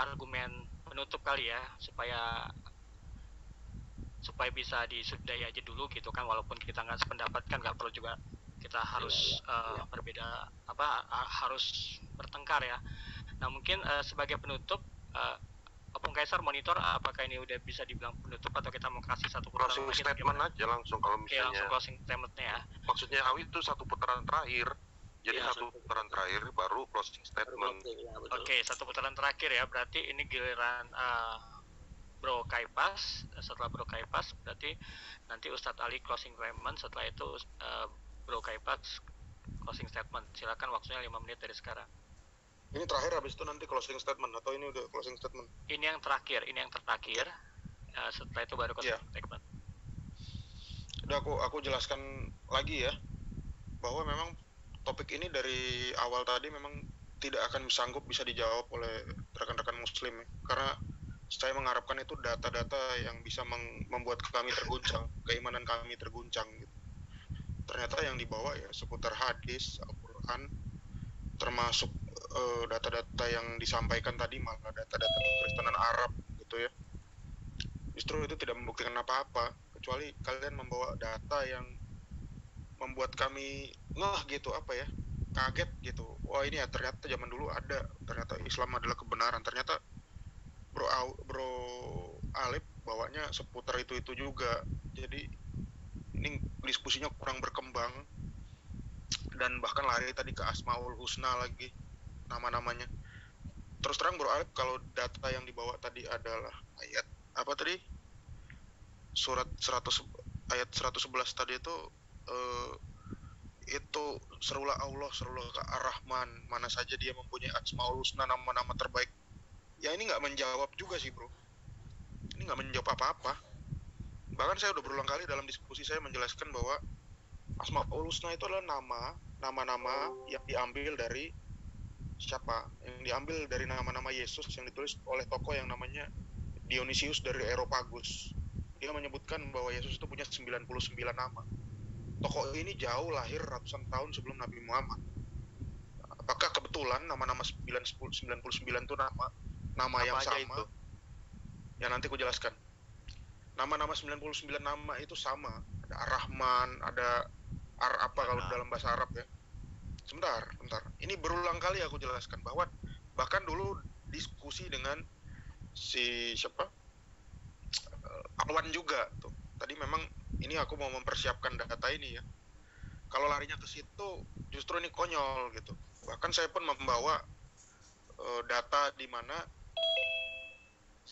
argumen penutup kali ya, supaya bisa disudahi aja dulu gitu kan, walaupun kita nggak sependapat kan, nggak perlu juga kita harus berbeda, harus bertengkar ya. Nah, mungkin sebagai penutup, Opung Kaisar monitor apakah ini udah bisa dibilang penutup atau kita mau kasih 1 putaran closing lagi statement aja langsung kalau misalnya. Langsung closing statementnya ya. Maksudnya Awi itu 1 putaran terakhir. Jadi 1 putaran terakhir baru closing statement. Oke, 1 putaran terakhir ya. Berarti ini giliran Bro Kaipas. Setelah Bro Kaipas berarti nanti Ustadz Ali closing statement. Setelah itu Bro Kaipas closing statement. Silakan, waktunya 5 menit dari sekarang. Ini terakhir, habis itu nanti closing statement atau ini udah closing statement? Ini yang terakhir. Setelah itu baru closing statement. Udah aku jelaskan lagi ya, bahwa memang topik ini dari awal tadi memang tidak akan sanggup bisa dijawab oleh rekan-rekan muslim ya. Karena saya mengharapkan itu data-data yang bisa membuat kami terguncang, keimanan kami terguncang gitu. Ternyata yang dibawa ya seputar hadis, Al-Quran, termasuk data-data yang disampaikan tadi malah data-data kekristenan Arab gitu ya. Justru itu tidak membuktikan apa-apa, kecuali kalian membawa data yang membuat kami gitu, kaget gitu. Wah, ini ya ternyata zaman dulu ada, ternyata Islam adalah kebenaran. Ternyata Bro Alip bawanya seputar itu juga. Jadi ini diskusinya kurang berkembang dan bahkan lari tadi ke Asmaul Husna lagi nama-namanya. Terus terang Bro Alip, kalau data yang dibawa tadi adalah ayat apa tadi, surat 100 ayat 111 tadi itu serulah Allah, serulah Ar-Rahman, mana saja dia mempunyai Asmaul Husna, nama-nama terbaik. Ya ini nggak menjawab juga sih bro, ini nggak menjawab apa-apa. Bahkan saya udah berulang kali dalam diskusi saya menjelaskan bahwa Asmaul Husna itu adalah nama-nama yang diambil dari siapa? Yang diambil dari nama-nama Yesus yang ditulis oleh tokoh yang namanya Dionysius dari Areopagus. Dia menyebutkan bahwa Yesus itu punya 99 nama. Tokoh ini jauh lahir ratusan tahun sebelum Nabi Muhammad. Apakah kebetulan nama-nama 99 itu nama yang sama? Itu? Ya nanti aku jelaskan. Nama-nama 99 nama itu sama. Ada Ar-Rahman, ada apa kalau dalam bahasa Arab ya. Sebentar. Ini berulang kali aku jelaskan bahwa bahkan dulu diskusi dengan si siapa? Alwan juga tuh. Tadi memang ini aku mau mempersiapkan data ini ya. Kalau larinya ke situ justru ini konyol gitu. Bahkan saya pun membawa data di mana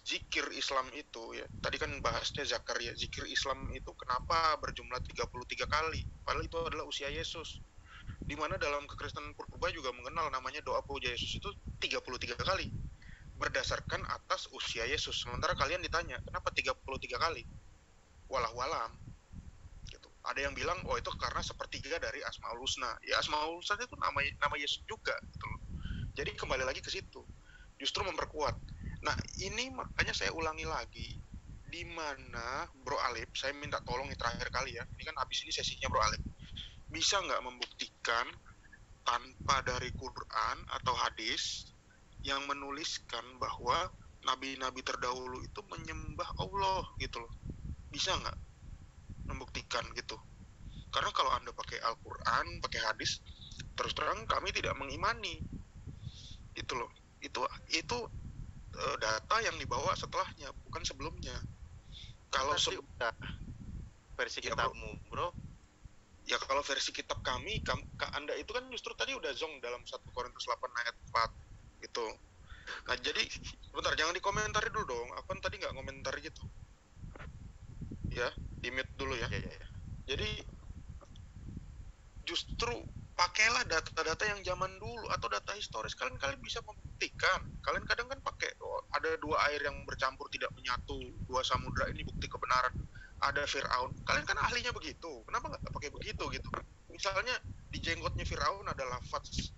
zikir Islam itu ya. Tadi kan bahasnya Zakaria. Zikir Islam itu kenapa berjumlah 33 kali? Padahal itu adalah usia Yesus. Di mana dalam kekristenan purba juga mengenal namanya doa puja Yesus itu 33 kali berdasarkan atas usia Yesus. Sementara kalian ditanya kenapa 33 kali, walau-walam gitu. Ada yang bilang oh itu karena sepertiga dari Asmaul Husna. Ya Asmaul Husna itu nama Yesus juga gitu. Jadi kembali lagi ke situ, justru memperkuat. Nah ini makanya saya ulangi lagi, di mana Bro Alip, saya minta tolong nih terakhir kali ya, ini kan habis ini sesinya Bro Alip, bisa nggak membuktikan tanpa dari Quran atau hadis yang menuliskan bahwa nabi-nabi terdahulu itu menyembah Allah gitu loh. Bisa nggak membuktikan gitu? Karena kalau Anda pakai Al-Quran, pakai hadis, terus terang kami tidak mengimani gitu loh. Itu data yang dibawa setelahnya, bukan sebelumnya. Kalau versi kitabmu bro, ya kalau versi kitab kami, Anda itu kan justru tadi udah zong dalam 1 Korintus 8 ayat 4 gitu. Nah jadi, bentar, jangan dikomentari dulu dong. Aku kan tadi nggak komentar gitu. Ya, di mute dulu ya. Jadi, justru pakailah data-data yang zaman dulu atau data historis. Kalian bisa membuktikan. Kalian kadang kan pakai, ada 2 air yang bercampur tidak menyatu, 2 samudra, ini bukti kebenaran. Ada Firaun, kalian kan ahlinya begitu, kenapa nggak pakai begitu gitu? Misalnya di jenggotnya Firaun ada lafaz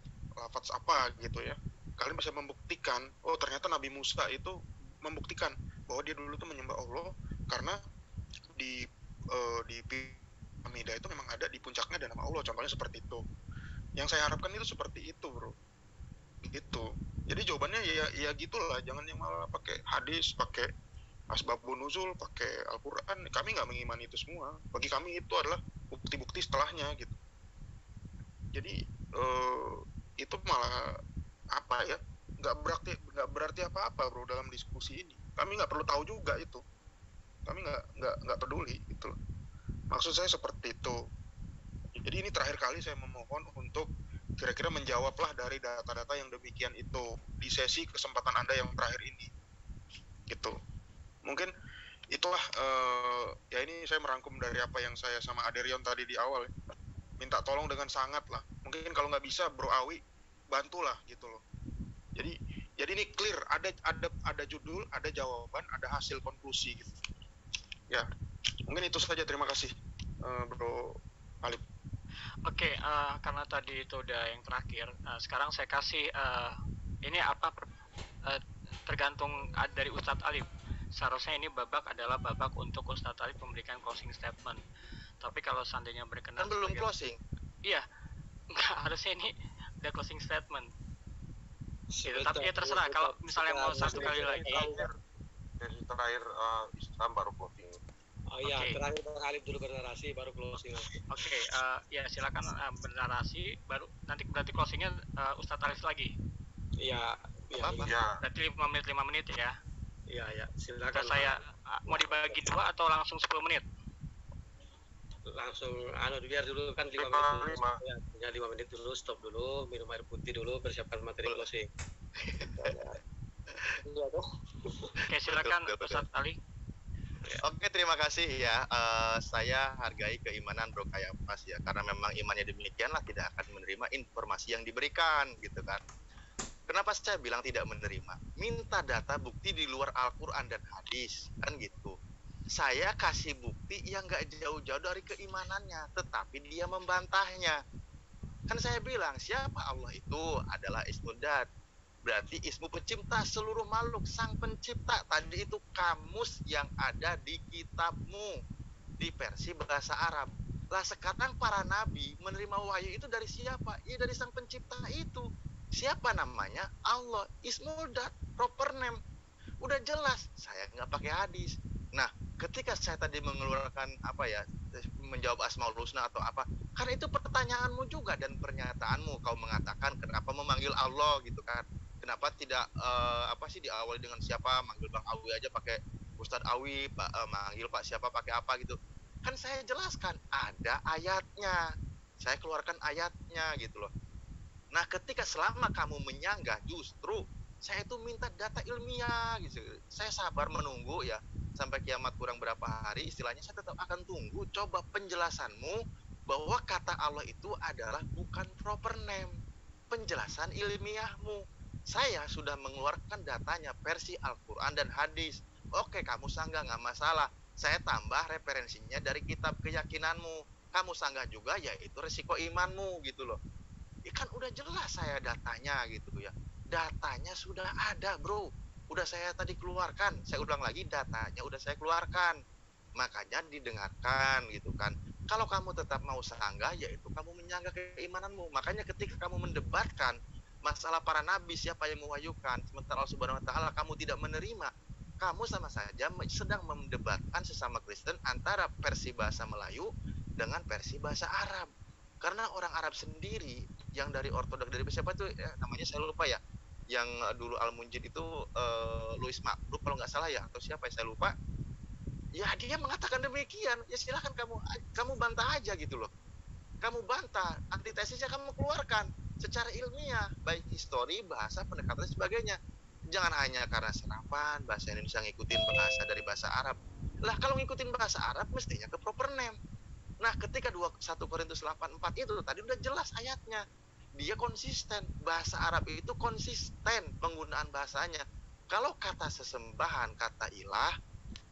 apa gitu ya, kalian bisa membuktikan oh ternyata Nabi Musa itu membuktikan bahwa dia dulu tuh menyembah Allah karena di piramida itu memang ada di puncaknya ada nama Allah, contohnya seperti itu. Yang saya harapkan itu seperti itu bro, gitu. Jadi jawabannya ya gitulah, jangan yang malah pakai hadis, pakai asbabun nuzul, pakai Al-Quran. Kami nggak mengimani itu semua. Bagi kami itu adalah bukti-bukti setelahnya gitu. Jadi itu malah apa ya, nggak berarti apa-apa bro dalam diskusi ini. Kami nggak perlu tahu juga itu. Kami nggak peduli gitu. Maksud saya seperti itu. Jadi ini terakhir kali saya memohon untuk kira-kira menjawablah dari data-data yang demikian itu di sesi kesempatan Anda yang terakhir ini gitu. Mungkin itulah ya ini saya merangkum dari apa yang saya sama Aderion tadi di awal ya. Minta tolong dengan sangat lah. Mungkin kalau nggak bisa Bro Awi bantulah gitu loh. Jadi ini clear, ada judul, ada jawaban, ada hasil konklusi gitu. Ya, mungkin itu saja. Terima kasih Bro Alip. Oke, karena tadi itu udah yang terakhir, sekarang saya kasih ini apa tergantung dari Ustadz Alip. Seharusnya ini babak adalah babak untuk Ustadz Alip memberikan closing statement. Tapi kalau seandainya berkenan kan belum closing. Iya, nggak, harusnya ini udah closing statement. Gitu. Tapi ya terserah kalau misalnya mau satu kali lagi. Terakhir Islam baru closing. Oh iya, terakhir Bang Alip dulu bernarasi baru closing. Oke, ya silakan bernarasi baru nanti berarti closingnya Ustadz Alip lagi. Iya. Berarti 5 menit ya. Iya, silakan. Saya mau dibagi 2 atau langsung 10 menit? langsung biar dulu kan 5 Lima, menit dulu, lima. ya 5 menit dulu, stop dulu, minum air putih dulu, persiapkan materi closing. Iya toh. Oke, silakan Betul, betul. Ustadz Ali. Oke, terima kasih ya. Saya hargai keimanan Bro Kayapas ya, karena memang imannya demikianlah tidak akan menerima informasi yang diberikan gitu kan. Kenapa saya bilang tidak menerima? Minta data bukti di luar Al-Quran dan hadis kan gitu. Saya kasih bukti yang nggak jauh-jauh dari keimanannya, tetapi dia membantahnya. Kan saya bilang siapa Allah itu adalah Ismudat, berarti ismu pencipta seluruh makhluk, sang pencipta. Tadi itu kamus yang ada di kitabmu di versi bahasa Arab. Lah sekarang para nabi menerima wahyu itu dari siapa? Ya dari sang pencipta itu. Siapa namanya? Allah. Ismudat, proper name. Udah jelas, saya nggak pakai hadis. Nah, ketika saya tadi mengeluarkan menjawab Asmaul Husna atau apa, karena itu pertanyaanmu juga dan pernyataanmu, kau mengatakan kenapa memanggil Allah gitu kan, kenapa tidak diawali dengan siapa, manggil Bang Awi aja pakai Ustadz Awi, manggil Pak siapa pakai apa gitu. Kan saya jelaskan ada ayatnya, saya keluarkan ayatnya gitu loh. Nah, ketika selama kamu menyanggah, justru saya itu minta data ilmiah gitu. Saya sabar menunggu ya sampai kiamat kurang berapa hari, istilahnya saya tetap akan tunggu coba penjelasanmu bahwa kata Allah itu adalah bukan proper name. Penjelasan ilmiahmu. Saya sudah mengeluarkan datanya versi Al-Quran dan hadis. Oke, kamu sanggah nggak masalah. Saya tambah referensinya dari kitab keyakinanmu. Kamu sanggah juga, yaitu resiko imanmu gitu loh. Kan udah jelas saya datanya gitu ya. Datanya sudah ada bro, udah saya tadi keluarkan. Saya ulang lagi, datanya udah saya keluarkan, makanya didengarkan gitu kan. Kalau kamu tetap mau sanggah, yaitu kamu menyanggah keimananmu. Makanya ketika kamu mendebatkan masalah para nabi, siapa yang mewahyukan, sementara Allah Subhanahu Wa Taala kamu tidak menerima, kamu sama saja sedang mendebatkan sesama Kristen antara versi bahasa Melayu dengan versi bahasa Arab. Karena orang Arab sendiri yang dari ortodok, dari siapa tuh namanya saya lupa ya, yang dulu Al-Munjid itu Louis Makruf kalau nggak salah ya, atau siapa ya saya lupa ya, dia mengatakan demikian. Ya silahkan kamu bantah aja gitu loh, kamu bantah, antitesisnya kamu keluarkan secara ilmiah, baik histori, bahasa, pendekatan dan sebagainya. Jangan hanya karena serapan bahasa Indonesia ngikutin bahasa dari bahasa Arab. Lah kalau ngikutin bahasa Arab mestinya ke proper name. Nah, ketika 1 Korintus 8:4 itu tadi udah jelas ayatnya. Dia konsisten, bahasa Arab itu konsisten penggunaan bahasanya. Kalau kata sesembahan, kata ilah,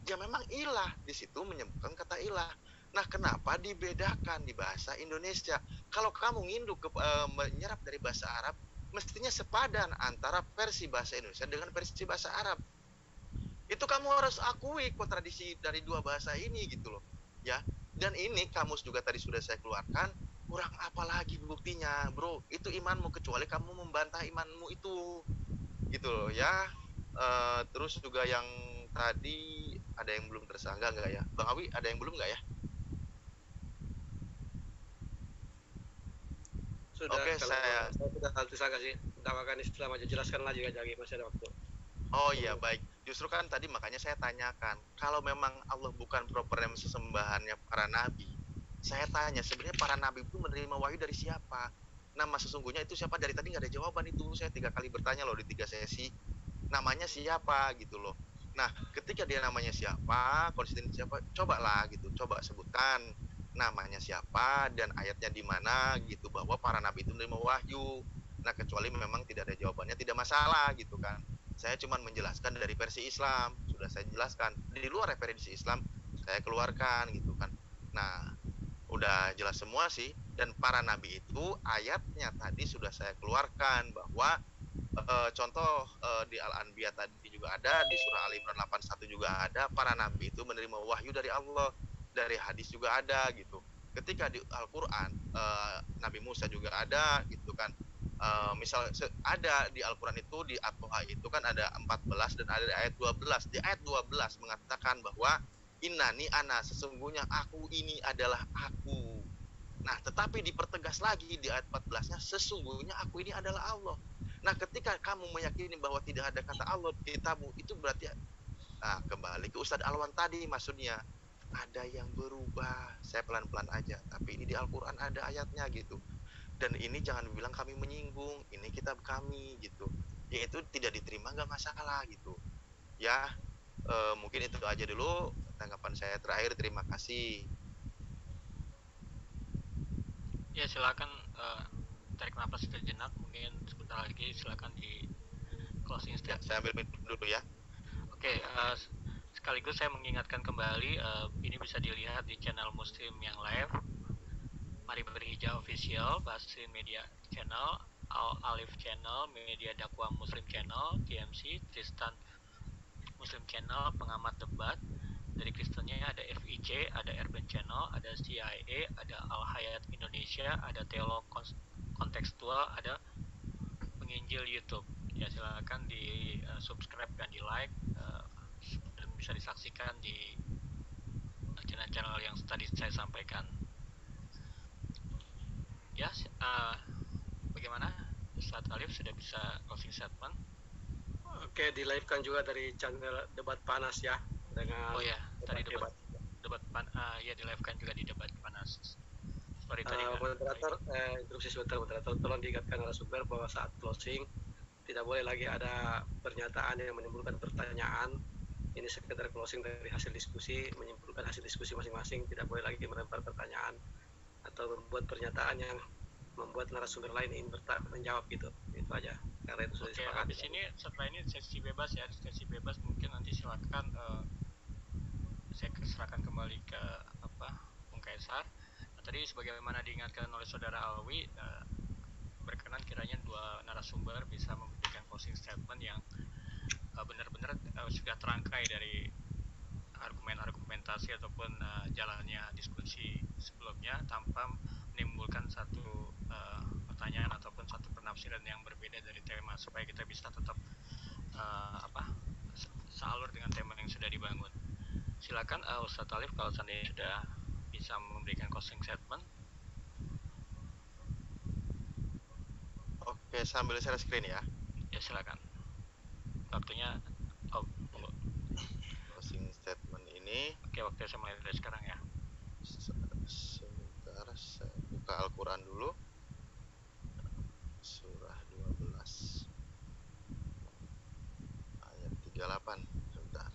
ya memang ilah, di situ menyebutkan kata ilah. Nah, kenapa dibedakan di bahasa Indonesia? Kalau kamu nginduk menyerap dari bahasa Arab, mestinya sepadan antara versi bahasa Indonesia dengan versi bahasa Arab. Itu kamu harus akui kontradiksi dari dua bahasa ini gitu loh. Ya, dan ini kamus juga tadi sudah saya keluarkan. Kurang apa lagi buktinya bro, itu imanmu, kecuali kamu membantah imanmu itu gitu loh ya. Terus juga yang tadi ada yang belum tersanggah nggak ya Bang Awi, ada yang belum nggak ya? Sudah. Oke, saya sudah tersangka sih, dakwakan Islam aja, jelaskan lagi lagi, masih ada waktu. Oh iya, baik. Justru kan tadi makanya saya tanyakan, kalau memang Allah bukan proper name sesembahannya para nabi, saya tanya sebenarnya para nabi itu menerima wahyu dari siapa? Nama sesungguhnya itu siapa? Dari tadi nggak ada jawaban itu. Saya 3 kali bertanya loh di 3 sesi. Namanya siapa gitu loh. Nah, ketika dia namanya siapa, konsisten siapa, cobalah gitu, coba sebutkan namanya siapa dan ayatnya di mana gitu, bahwa para nabi itu menerima wahyu. Nah, kecuali memang tidak ada jawabannya, tidak masalah gitu kan. Saya cuma menjelaskan dari versi Islam, sudah saya jelaskan. Di luar referensi Islam, saya keluarkan gitu kan. Nah, udah jelas semua sih. Dan para nabi itu ayatnya tadi sudah saya keluarkan, bahwa contoh di Al-Anbiya tadi juga ada, di surah Al-Imran 81 juga ada, para nabi itu menerima wahyu dari Allah, dari hadis juga ada gitu. Ketika di Al-Quran Nabi Musa juga ada gitu kan. Misal ada di Al-Quran itu di At-Toha itu kan ada 14 dan ada di ayat 12. Di ayat 12 mengatakan bahwa innani ana, sesungguhnya aku ini adalah aku. Nah, tetapi dipertegas lagi di ayat 14-nya, sesungguhnya aku ini adalah Allah. Nah, ketika kamu meyakini bahwa tidak ada kata Allah di kitabmu, itu berarti kembali ke Ustadz Alwan tadi maksudnya. ada yang berubah. Saya pelan-pelan aja, tapi ini di Al-Quran ada ayatnya gitu. Dan ini jangan bilang kami menyinggung, ini kitab kami gitu. Yaitu tidak diterima nggak masalah gitu. Ya, mungkin itu aja dulu tanggapan saya terakhir. Terima kasih. Ya silakan tarik nafas sejenak, mungkin sebentar lagi silakan di closing Ya, statement. saya ambil minum dulu ya. Oke, sekaligus saya mengingatkan kembali ini bisa dilihat di channel Muslim yang live. Mari Berhijau Official, Basrin Media Channel, Alif Channel, Media Dakwah Muslim Channel, TMC, Tristan Muslim Channel, Pengamat Debat. Dari Kristennya ada FIC, ada Urban Channel, ada CIA, ada Al Hayat Indonesia, ada Teolog Kontekstual, ada Penginjil YouTube. Ya silakan di subscribe dan di like dan bisa disaksikan di channel-channel yang tadi saya sampaikan. Ya, bagaimana Ustadz Alif sudah bisa closing statement? Oke, di live kan juga dari channel Debat Panas ya, dengan Oh ya, tadi debat. ya di live kan juga di Debat Panas. Sorry tadi moderator, interupsi sebentar moderator, tolong diingatkan narasumber bahwa saat closing tidak boleh lagi ada pernyataan yang menimbulkan pertanyaan. Ini sekedar closing dari hasil diskusi, menyimpulkan hasil diskusi masing-masing, tidak boleh lagi melempar pertanyaan atau membuat pernyataan yang membuat narasumber lain ingin menjawab gitu. Itu aja. Karena itu sudah disepakati. Habis ini setelah ini sesi bebas ya, sesi bebas mungkin nanti silakan saya serahkan kembali ke Bung Kaisar. Nah, tadi sebagaimana diingatkan oleh Saudara Alwi, berkenan kiranya dua narasumber bisa memberikan closing statement yang benar-benar sudah terangkai dari argumentasi ataupun jalannya diskusi sebelumnya tanpa menimbulkan satu pertanyaan ataupun satu penafsiran yang berbeda dari tema, supaya kita bisa tetap sealur dengan tema yang sudah dibangun. Silakan Ustadz Alif kalau seandainya sudah bisa memberikan closing statement. Oke, sambil share screen ya. Ya silakan. Waktunya closing statement ini. Oke, waktunya saya mulai dari sekarang ya. Sebentar, saya buka Al-Quran dulu. Surah 12 ayat 38. Sebentar.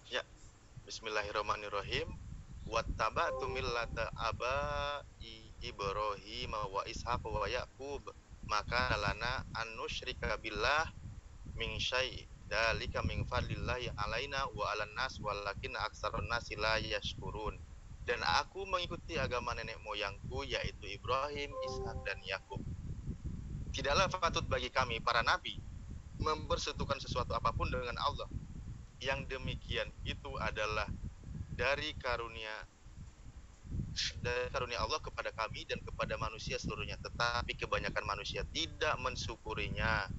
Ya, bismillahirrahmanirrahim. Wattaba'tu millata abai Ibrahim wa Ishaq wa Yaqub maka lana an nusyrika billah min syai' dalika min fadlillahi alaina wa 'alan nas walakin aktsarun nasi la yashkurun. Dan aku mengikuti agama nenek moyangku yaitu Ibrahim, Ishak dan Yakub. Tidaklah patut bagi kami para nabi mempersekutukan sesuatu apapun dengan Allah. Yang demikian itu adalah dari karunia Allah kepada kami dan kepada manusia seluruhnya, tetapi kebanyakan manusia tidak mensyukurinya.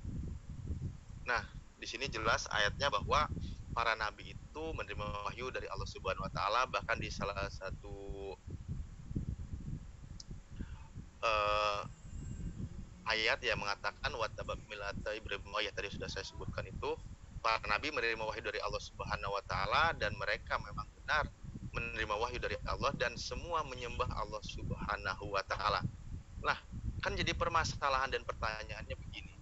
Nah, di sini jelas ayatnya bahwa para nabi itu menerima wahyu dari Allah Subhanahu wa taala, bahkan di salah satu ayat yang mengatakan wattaba'tu millata Ibrahim, ya tadi sudah saya sebutkan itu, para nabi menerima wahyu dari Allah Subhanahu wa taala dan mereka memang benar menerima wahyu dari Allah dan semua menyembah Allah Subhanahu wa taala. Nah, kan jadi permasalahan dan pertanyaannya begini,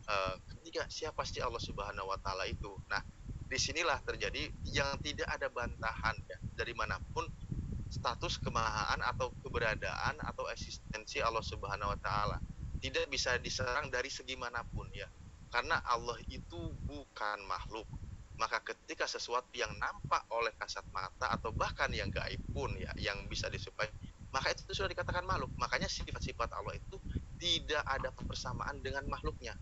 ketiga siapa sih Allah Subhanahu wa taala itu? Nah, disinilah terjadi yang tidak ada bantahan ya, dari manapun status kemahaan atau keberadaan atau eksistensi Allah Subhanahu wa taala tidak bisa diserang dari segi manapun ya, karena Allah itu bukan makhluk. Maka ketika sesuatu yang nampak oleh kasat mata atau bahkan yang gaib pun ya, yang bisa disupai, maka itu sudah dikatakan makhluk. Makanya sifat-sifat Allah itu tidak ada persamaan dengan makhluknya.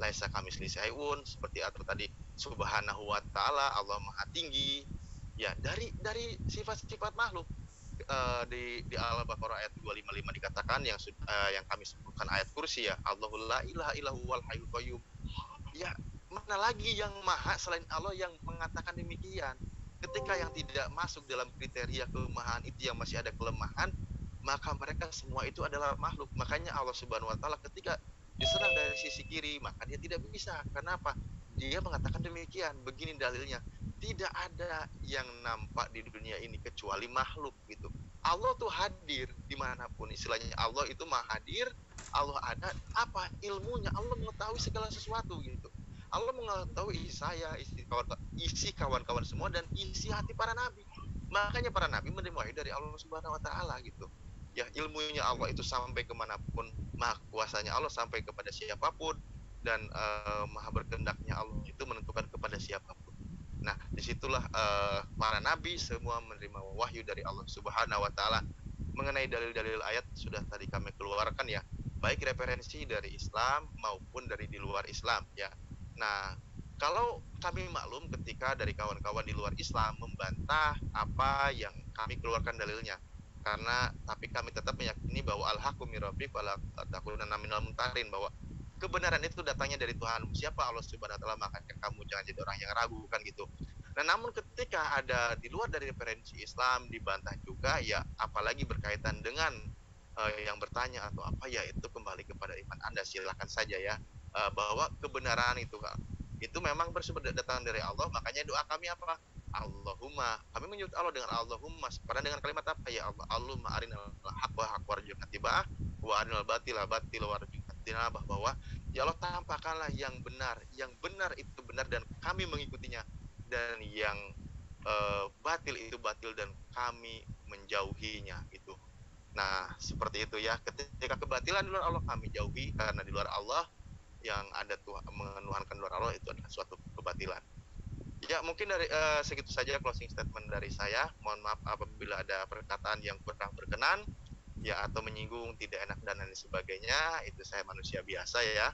Laisa kamitslihi syai'un, seperti atau tadi Subhanahu wa taala, Allah Maha Tinggi. Ya, dari sifat-sifat makhluk. Di Al-Baqarah ayat 255 dikatakan yang kami sebutkan ayat kursi ya, Allahul la ilaha illahu wal hayyul qayyum. Ya, mana lagi yang maha selain Allah yang mengatakan demikian? Ketika yang tidak masuk dalam kriteria kemahaan itu yang masih ada kelemahan, maka mereka semua itu adalah makhluk. Makanya Allah Subhanahu wa taala ketika diserang dari sisi kiri, maka dia tidak bisa. Kenapa? Dia mengatakan demikian. Begini dalilnya. tidak ada yang nampak di dunia ini kecuali makhluk gitu. Allah tuh hadir dimanapun, istilahnya Allah itu maha hadir, Allah ada, apa ilmunya, Allah mengetahui segala sesuatu gitu. Allah mengetahui isi saya, isi kawan-kawan semua, dan isi hati para nabi. Makanya para nabi menerima wahyu dari Allah Subhanahu Wa Taala gitu. Ya, ilmunya Allah itu sampai kemanapun, maha kuasanya Allah sampai kepada siapapun, dan maha berkehendaknya Allah itu menentukan kepada siapapun. Nah, disitulah para nabi semua menerima wahyu dari Allah Subhanahu Wa Taala. Mengenai dalil-dalil ayat sudah tadi kami keluarkan ya, baik referensi dari Islam maupun dari di luar Islam ya. Nah, kalau kami maklum ketika dari kawan-kawan di luar Islam membantah apa yang kami keluarkan dalilnya, karena tapi kami tetap meyakini bahwa al-haqqu min rabbik wa la takunanna minal mumtarin, bahwa kebenaran itu datangnya dari Tuhan. Siapa Allah Subhanahu Wa Taala, makanya kamu jangan jadi orang yang ragu kan gitu. Nah, namun ketika ada di luar dari referensi Islam dibantah juga ya, apalagi berkaitan dengan yang bertanya atau apa, ya itu kembali kepada iman Anda, silakan saja ya. Bahwa kebenaran itu memang bersumber datang dari Allah, makanya doa kami apa? Allahumma, kami menyebut Allah dengan Allahumma, sepadan dengan kalimat apa ya Allah? Allahumma arinal haqqa haqqa warzuqna ittiba'ah wa arinal batila batila warzuqna ijtinabah, bahwa ya Allah tampakkanlah yang benar itu benar dan kami mengikutinya, dan yang batil itu batil dan kami menjauhinya gitu. Nah, seperti itu ya. Ketika kebatilan di luar Allah kami jauhi, karena di luar Allah yang ada Tuhan, menuhankan luar Allah itu adalah suatu kebatilan. Ya, mungkin dari segitu saja closing statement dari saya. Mohon maaf apabila ada perkataan yang kurang berkenan ya, atau menyinggung, tidak enak dan lain sebagainya. Itu saya manusia biasa ya.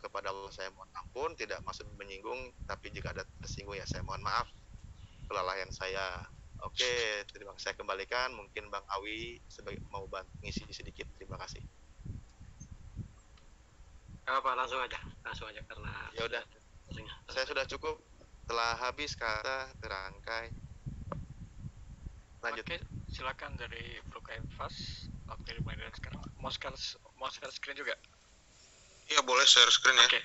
Kepada Allah saya mohon ampun, tidak maksud menyinggung, tapi jika ada tersinggung ya saya mohon maaf kelalaian saya. Oke, terima kasih, saya kembalikan. Mungkin Bang Awi mau ngisi sedikit. Terima kasih. Apa, langsung aja karena Ya udah, saya sudah cukup. Telah habis kata terangkai. Lanjut. Oke, silakan dari Bro Kaifas. Waktu dimulai dari sekarang. Mau share screen juga? Iya, boleh share screen ya. Oke.